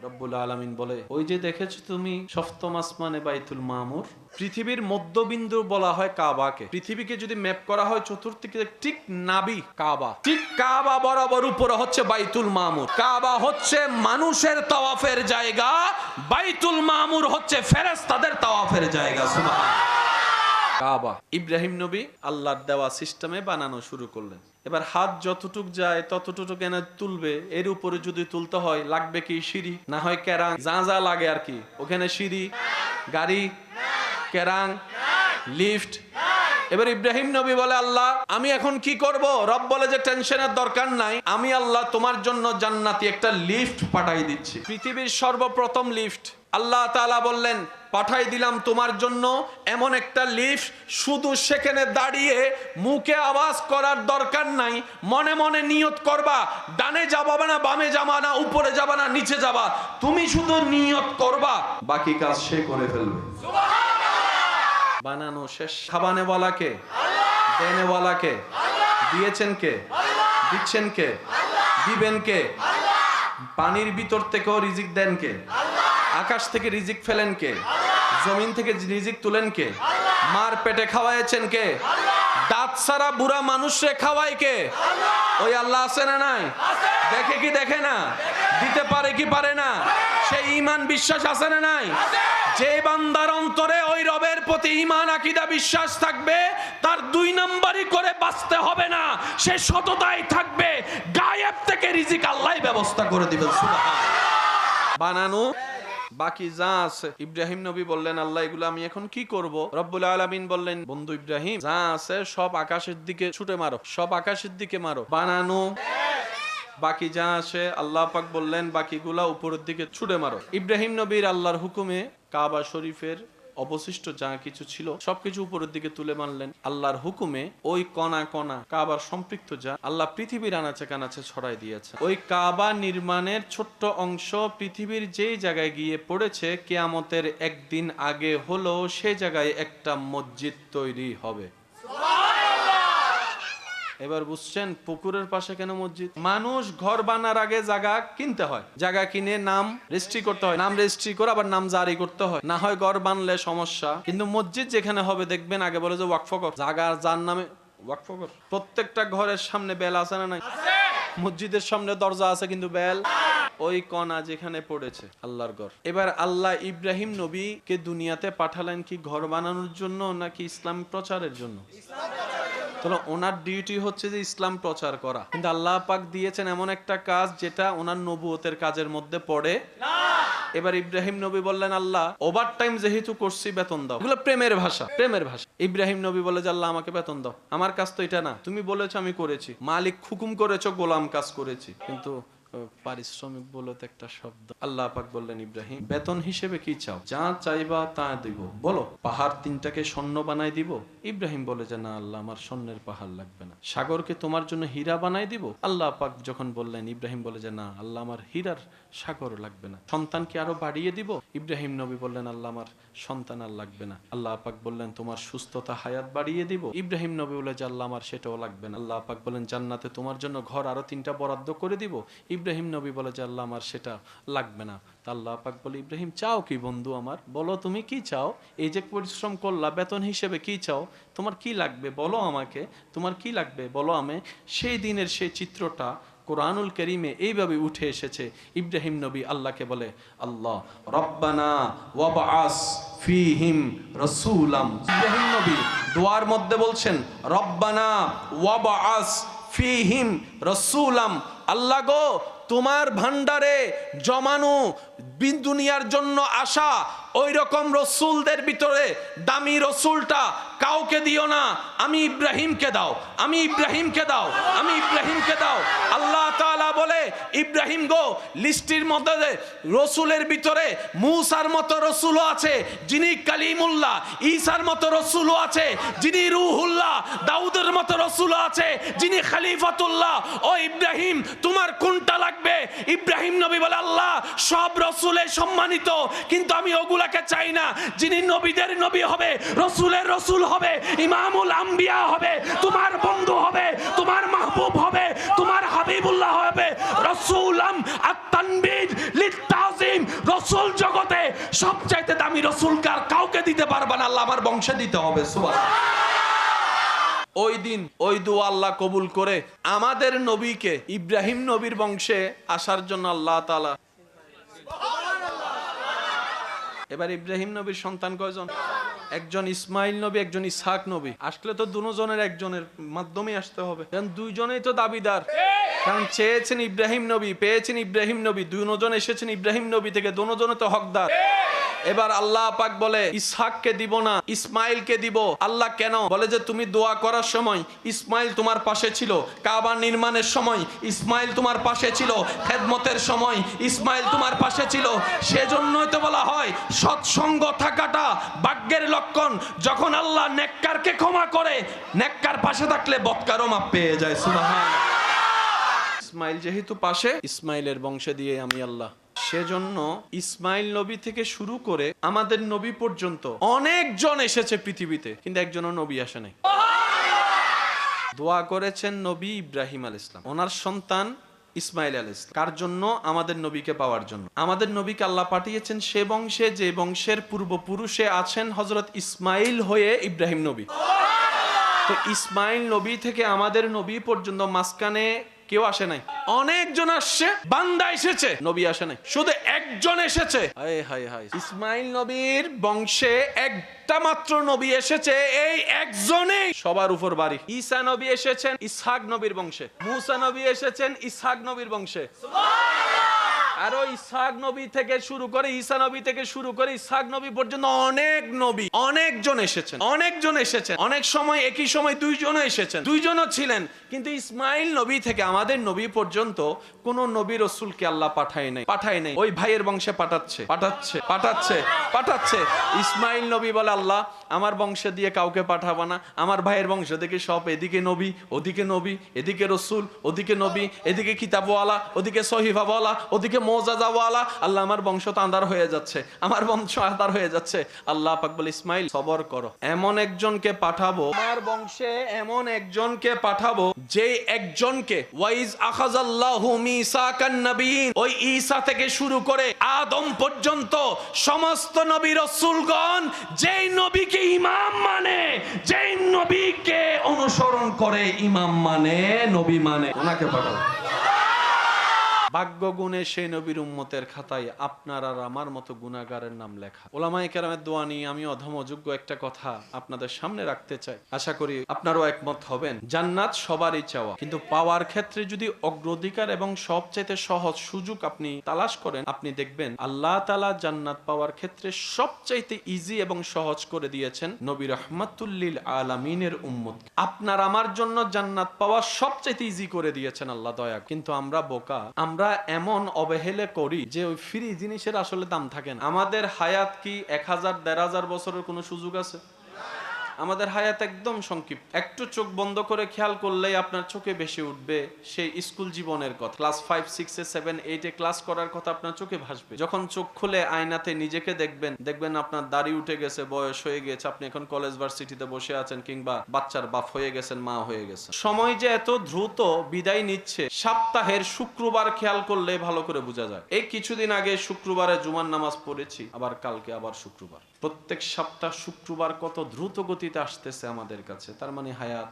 রব্বুল আলামিন বলে, ওই যে দেখেছো তুমি সপ্তম আসমানে বাইতুল মামুর, পৃথিবীর মধ্যবিন্দু বলা হয় কাবাকে। পৃথিবীকে যদি ম্যাপ করা হয় চতুর্দিকে ঠিক নাবি কাবা, ঠিক কাবা বরাবর উপরে হচ্ছে বাইতুল মামুর। কাবা হচ্ছে মানুষের তাওয়াফের জায়গা, বাইতুল মামুর হচ্ছে ফেরেশতাদের তাওয়াফের জায়গা। সুবহানাল্লাহ। কাবা ইব্রাহিম নবী আল্লাহর দেওয়া সিস্টেমে বানানো শুরু করলেন। এবার হাত যতটুক যায় ততটুকু কেন তুলবে, এর উপরে যদি তুলতে হয় লাগবে কি সিঁড়ি, না হয় কেরাং, যা যা লাগে আর কি। ওখানে সিঁড়ি, গাড়ি, কেরাং, লিফট। এবার ইব্রাহিম নবী বলে, আল্লাহ আমি এখন কি করব? রব বলে যে টেনশনের দরকার নাই, আমি আল্লাহ তোমার জন্য জান্নাতি একটা লিফট পাঠাই দিচ্ছি। পৃথিবীর সর্বপ্রথম লিফট আল্লাহ তাআলা বললেন, পাঠাই দিলাম তোমার জন্য এমন একটা লিফট, শুধু সেখানে দাঁড়িয়ে মুখে আওয়াজ করার দরকার নাই, মনে মনে নিয়ত করবা, ডানে যাবা না, বামে যাবা না, উপরে যাবা না, নিচে যাবা, তুমি শুধু নিয়ত করবা, বাকি কাজ সে করে ফেলবে। সুবহানাল্লাহ। বানানো শেষ। খাবানে ওয়ালা কে? আল্লাহ। দেনে ওয়ালা কে? আল্লাহ। দিয়েছেন কে? আল্লাহ। দিচ্ছেন কে? আল্লাহ। দিবেন কে? আল্লাহ। পানির ভিতর থেকেও রিজিক দেন কে? আল্লাহ। আকাশ থেকে রিজিক ফেলেন কে? আল্লাহ। জমিন থেকে রিজিক তুলেন কে? আল্লাহ। মার পেটে খাওয়াইছেন কে? আল্লাহ। দাঁত সারা বুড়া মানুষে খাওয়ায় কে? আল্লাহ। ওই আল্লাহ আছে না নাই? আছে। দেখে কি দেখে না? দিতে পারে কি পারে না? সেই ঈমান বিশ্বাস আছে না নাই? আছে। যে বান্দার অন্তরে ওই রবের প্রতি ঈমান আকীদা বিশ্বাস থাকবে, তার 2 নম্বরই করে বাঁচতে হবে না, সে সততায় থাকবে, গায়েব থেকে রিজিক আল্লাহই ব্যবস্থা করে দিবেন। সুবহানাল্লাহ। বানানো বাকি যা আছে। ইব্রাহিম নবী বললেন, আল্লাহ এগুলো আমি এখন কি করব? রব্বুল আলামিন বললেন, বন্ধু ইব্রাহিম যা আছে সব আকাশের দিকে ছুটে মারো, সব আকাশের দিকে মারো। বানানো বাকি যা আসে আল্লাহ পাক বললেন বাকিগুলা উপরের দিকে ছুটে মারো। ইব্রাহিম নবীর আল্লাহর হুকুমে কাবা শরীফের অবশিষ্ট যা কিছু ছিল সবকিছু উপরের দিকে তুলে মারলেন। আল্লাহর হুকুমে ওই কণা কণা কাবার সম্পৃক্ত যা আল্লাহ পৃথিবীর আনাচে কানাচে ছড়াই দিয়েছে। ওই কাবা নির্মাণের ছোট্ট অংশ পৃথিবীর যেই জায়গায় গিয়ে পড়েছে, কিয়ামতের একদিন আগে হলো সে জায়গায় একটা মসজিদ তৈরি হবে। এবার বুঝছেন পুকুরের পাশে কেন মসজিদ? মানুষ ঘর বানার আগে জায়গা কিনতে হয়, জায়গা কিনে নাম রেজিস্ট্রি করতে হয়, নাম রেজিস্ট্রি করে আবার নাম জারি করতে হয়, না হয় ঘর বানলে সমস্যা। কিন্তু মসজিদ যেখানে হবে দেখবেন আগে বলে যে ওয়াকফ কর, জায়গা যার নামে ওয়াকফ কর। প্রত্যেকটা ঘরের সামনে বেল আছে না নাই? মসজিদের সামনে দরজা আছে কিন্তু বেল, ওই কণা যেখানে পড়েছে আল্লাহর ঘর। এবার আল্লাহ ইব্রাহিম নবীকে দুনিয়াতে পাঠালেন কি ঘর বানানোর জন্য নাকি ইসলাম প্রচারের জন্য? তাহলে ওনার ডিউটি হচ্ছে যে ইসলাম প্রচার করা, কিন্তু আল্লাহ পাক দিয়েছেন এমন একটা কাজ যেটা ওনার নবুয়তের কাজের মধ্যে পড়ে না। এবার ইব্রাহিম নবী বললেন, আল্লাহ ওভার টাইম যেহেতু করছি বেতন দাও। এগুলো প্রেমের ভাষা, প্রেমের ভাষা। ইব্রাহিম নবী বলে যে আল্লাহ আমাকে বেতন দাও, আমার কাজ তো এটা না, তুমি বলেছো আমি করেছি, মালিক হুকুম করেছো গোলাম কাজ করেছি, কিন্তু পারিশ্রমিক বলো তো একটা শব্দ। আল্লাহ পাক বললেন, ইব্রাহিম বেতন হিসেবে কি চাও? যা চাইবা তা দিব, বলো। পাহাড় 3টাকে স্বর্ণ বানাই দিব? ইব্রাহিম বলে যে না আল্লাহ, আমার স্বর্ণের পাহাড় লাগবে না। সাগরকে তোমার জন্য হীরা বানাই দিব? আল্লাহ পাক যখন বললেন, ইব্রাহিম বলে যে না আল্লাহ, আমার হীরার সাগর লাগবে না। সন্তানকে আরো বাড়িয়ে দিব? ইব্রাহিম নবী বললেন, আল্লাহ আমার সন্তান আর লাগবে না। আল্লাহ পাক বললেন, তোমার সুস্থতা হায়াত বাড়িয়ে দিব? ইব্রাহিম নবী বলে যে আল্লাহ আমার সেটাও লাগবে না। আল্লাহ পাক বললেন, জান্নাতে তোমার জন্য ঘর আরো 3টা বরাদ্দ করে দিব? ইব্রাহিম নবী বলে যে আল্লাহ আমার সেটা লাগবে না। আল্লাহ পাক বলে, ইব্রাহিম চাও কি বন্ধু আমার, বলো তুমি কি চাও? এই যে পরিশ্রম করলা বেতন হিসেবে কি চাও? তোমার কি লাগবে বলো আমাকে, তোমার কি লাগবে বলো। আমি সেই দিনের সেই চিত্রটা কোরআনুল কারীমে এইভাবে উঠে এসেছে। ইব্রাহিম নবী আল্লাহকে বলে, আল্লাহ রব্বানা ওয়াবআস ফীহিম রাসূলাম। ইব্রাহিম নবী দোয়ার মধ্যে বলছেন, রব্বানা ওয়াবআস ফীহিম রাসূলাম। আল্লাহ গো, তোমার ভান্ডারে জমানো দুনিয়ার জন্য আসা ওই রকম রসুলদের ভিতরে দামি রসুলটা কাউকে দিও না, আমি ইব্রাহিমকে দাও, আমি ইব্রাহিমকে দাও, আমি ইব্রাহিমকে দাও। আল্লাহ তাআলা বলে, ইব্রাহিম গো, লিস্টির মধ্যে রসুলের ভিতরে মূসার মতো রসুলও আছে যিনি কালিমুল্লাহ, ঈসার মতো রসুলও আছে যিনি রূহুল্লাহ, দাউদের মতো রসুলও আছে যিনি খলিফাতুল্লাহ। ও ইব্রাহিম, তোমার কোনটা লাগবে? ইব্রাহিম নবী বলে, আল্লাহ সব রসুলের সম্মানিত, কিন্তু আমি ওগুলাকে চাই না। যিনি নবীদের নবী হবে, রসুলের রসুল হবে, ইমামুল আম্বিয়া হবে, তোমার বন্ধু হবে, তোমার মাহবুব হবে, তোমার হাবিবুল্লাহ হবে। রসুলাম আত-তানবীর লিত-তাযীম, রসুল জগতে সবচাইতে দামি রসুল কাউকে দিতে পারবে না, আল্লাহ আমার বংশে দিতে হবে। সুবহানাল্লাহ। ওই দিন ওই দোয়া আল্লাহ কবুল করে আমাদের নবীকে ইব্রাহিম নবীর বংশে আসার জন্য আল্লাহ তাআলা। এবার ইব্রাহিম নবীর সন্তান কয়জন? একজন ইসমাইল নবী, একজন ইসহাক নবী। আসলে তো দুজনের একজনের মাধ্যমে আসতে হবে, কারণ দুইজনেই তো দাবিদার। কারণ চেয়েছেন ইব্রাহিম নবী, পেয়েছেন ইব্রাহিম নবী, দুজন এসেছেন ইব্রাহিম নবী থেকে, দুজনে তো হকদার। এবার আল্লাহ পাক বলে, ইসহাককে দিব না, ইসমাইলকে দিব। আল্লাহ কেন? বলে যে তুমি দোয়া করার সময় ইসমাইল তোমার পাশে ছিল, কাবা নির্মাণের সময় ইসমাইল তোমার পাশে ছিল, খেদমতের সময় ইসমাইল তোমার পাশে ছিল। সেজন্যই তো বলা হয় সৎসঙ্গ থাকাটা ভাগ্যের লক্ষণ। যখন আল্লাহ নেককারকে ক্ষমা করে, নেককার পাশে থাকলে বদকারও মাপ পেয়ে যায়। সুবহানাল্লাহ। ইসমাইল যেহেতু পাশে, ইসমাইলের বংশে দিয়ে আমি আল্লাহ। সেজন্য ইসমাইল নবী থেকে শুরু করে আমাদের নবী পর্যন্ত অনেকজন এসেছে পৃথিবীতে, কিন্তু একজনও নবী আসে নাই। দোয়া করেছেন নবী ইব্রাহিম আলাইহিস সালাম, ওনার সন্তান ইসমাইল আলাইহিস সালাম। কার জন্য? আমাদের নবীকে পাওয়ার জন্য। আমাদের নবীকে আল্লাহ পাঠিয়েছেন সে বংশে যে বংশের পূর্বপুরুষে আছেন হযরত ইসমাইল হয়ে ইব্রাহিম নবী। তো ইসমাইল নবী থেকে আমাদের নবী পর্যন্ত মাঝখানে কেউ আসে নাই, অনেকজন আসছে। বান্দা এসেছে, নবী আসে নাই, শুধু একজন এসেছে। হায় হায় হায়, ইসমাইল নবীর বংশে একটা মাত্র নবী এসেছে, এই একজনেই সবার উপর বাড়ি। ঈসা নবী এসেছেন ইসহাক নবীর বংশে, মুসা নবী এসেছেন ইসহাক নবীর বংশে। আরো ইসহাক নবী থেকে শুরু করে, ঈসা নবী থেকে শুরু করে ইসহাক নবী পর্যন্ত অনেক নবী, অনেকজন এসেছেন, অনেকজন এসেছেন। অনেক সময় একই সময় দুইজনও এসেছেন, দুইজনও ছিলেন। কিন্তু ইসমাইল নবী থেকে আমাদের নবী পর্যন্ত কোন নবী রাসূলকে আল্লাহ পাঠায় নাই। ওই ভাইয়ের বংশে পাঠাচ্ছে। ইসমাইল নবী বলে, আল্লাহ আমার বংশে দিয়ে কাউকে পাঠাবো না, আমার ভাইয়ের বংশ থেকে সব, এদিকে নবী, ওদিকে নবী, এদিকে রাসূল, ওদিকে নবী, এদিকে কিতাবওয়ালা, ওদিকে সহিফাওয়ালা, ওদিকে মুআজিজাওয়ালা। আল্লাহ আমার বংশ তো আঁধার হয়ে যাচ্ছে, আমার বংশ আঁধার হয়ে যাচ্ছে। আল্লাহ পাক বলে, ইসমাইল সবর করো, এমন একজনকে পাঠাবো, আমার বংশে এমন একজনকে পাঠাবো যেই একজনকে ওয়াইজ আখাযাল্লাহু মিসাকান নাবিয়িন, ওই ঈসা থেকে শুরু করে আদম পর্যন্ত সমস্ত নবী রাসূলগণ যেই নবীকে ইমাম মানে, যেই নবীকে অনুসরণ করে ইমাম মানে, নবী মানে, ওনাকে পাঠাবো। ভাগ্য গুণে সেই নবীর উম্মতের খাতায় আপনার আর আমার মতো গুনাহগারের নাম লেখা। ওলামায়ে কেরামের দোয়া নিয়ে আমি অধম অযোগ্য একটা কথা আপনাদের সামনে রাখতে চাই, আশা করি আপনারাও একমত হবেন। জান্নাত সবারই চাওয়া, কিন্তু পাওয়ার ক্ষেত্রে যদি অগ্রাধিকার এবং সবচেয়ে সহজ সুযোগ আপনি তালাশ করেন, আপনি দেখবেন আল্লাহ তাআলা জান্নাত পাওয়ার ক্ষেত্রে সবচাইতে ইজি এবং সহজ করে দিয়েছেন নবী রাহমাতুল লিল আলামিনের উম্মত। আপনার আমার জন্য জান্নাত পাওয়া সবচাইতে ইজি করে দিয়েছেন আল্লাহ, দয়া। কিন্তু আমরা বোকা, আমরা এমন অবহেলা করি যে ওই ফ্রি জিনিসের আসলে দাম থাকে না। আমাদের হায়াত কি 1000-1500 বছরের কোনো সুযোগ আছে? আমাদের হায়াত একদম সংক্ষিপ্ত। একটু চোখ বন্ধ করে খেয়াল করলেই আপনার চোখে ভেসে উঠবে সেই স্কুল জীবনের কথা। ক্লাস 5, 6, 7, 8 ক্লাস করার কথা আপনার চোখে ভাসবে। যখন চোখ খুলে আয়নাতে নিজেকে দেখবেন আপনার দাড়ি উঠে গেছে, বয়স হয়ে গেছে, আপনি এখন কলেজ ভার্সিটিতে বসে আছেন, কিংবা বাচ্চার বাপ হয়ে গেছেন, মা হয়ে গেছেন। সময় যে এত দ্রুত বিদায় নিচ্ছে, সপ্তাহের শুক্রবার খেয়াল করলে ভালো করে বোঝা যায়। এই কিছুদিন আগে শুক্রবারে জুমার নামাজ পড়েছি, আবার কালকে আবার শুক্রবার। প্রত্যেক সপ্তাহ শুক্রবার কত দ্রুত গতিতে আসতেছে আমাদের কাছে, তার মানে হায়াত।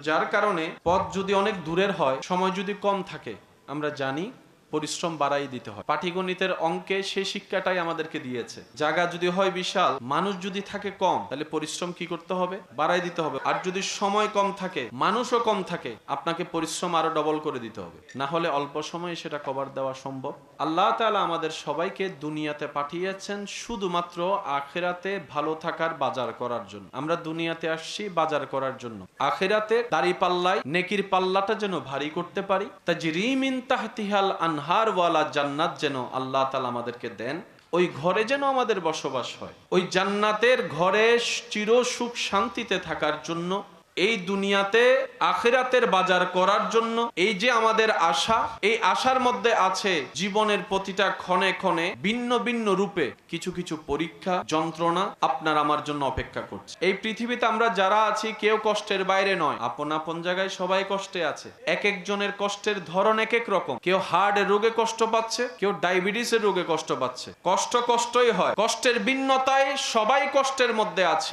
যার কারণে পথ যদি অনেক দূরের হয়, সময় যদি কম থাকে, আমরা জানি পরিশ্রম বাড়াই দিতে হয়। পাটিগণিতের অঙ্কে সেই শিক্ষাটাই আমাদেরকে দিয়েছে। জায়গা যদি হয় বিশাল, মানুষ যদি থাকে কম, তাহলে পরিশ্রম কি করতে হবে? বাড়াই দিতে হবে। আর যদি সময় কম থাকে, মানুষও কম থাকে, আপনাকে পরিশ্রম আরো ডবল করে দিতে হবে, না হলে অল্প সময়ে সেটা কভার দেওয়া সম্ভব। আল্লাহ তাআলা আমাদের সবাইকে দুনিয়াতে পাঠিয়েছেন শুধুমাত্র আখিরাতে ভালো থাকার বাজার করার জন্য। আমরা দুনিয়াতে আসছি বাজার করার জন্য, আখিরাতে দাড়ি পাল্লায় নেকির পাল্লাটা যেন ভারী করতে পারি। তাজরি মিন তাহতিহাল আনহার ওয়ালা জান্নাত যেন আল্লাহ তাআলা আমাদেরকে দেন, ওই ঘরে যেন আমাদের বসবাস হয়। ওই জান্নাতের ঘরে চির সুখ শান্তিতে থাকার জন্য, এই দুনিয়াতে আখিরাতের বাজার করার জন্য এই যে আমাদের আশা, এই আশার মধ্যে আছে জীবনের প্রতিটা ক্ষণে ক্ষণে ভিন্ন ভিন্ন রূপে কিছু কিছু পরীক্ষা, যন্ত্রণা আপনার আমার জন্য অপেক্ষা করছে। এই পৃথিবীতে আমরা যারা আছি কেউ কষ্টের বাইরে নয়, আপন আপন জায়গায় সবাই কষ্টে আছে। এক একজনের কষ্টের ধরন এক এক রকম। কেউ হার্টের রোগে কষ্ট পাচ্ছে, কেউ ডায়াবেটিসের রোগে কষ্ট পাচ্ছে। কষ্টই হয়, কষ্টের ভিন্নতায় সবাই কষ্টের মধ্যে আছে।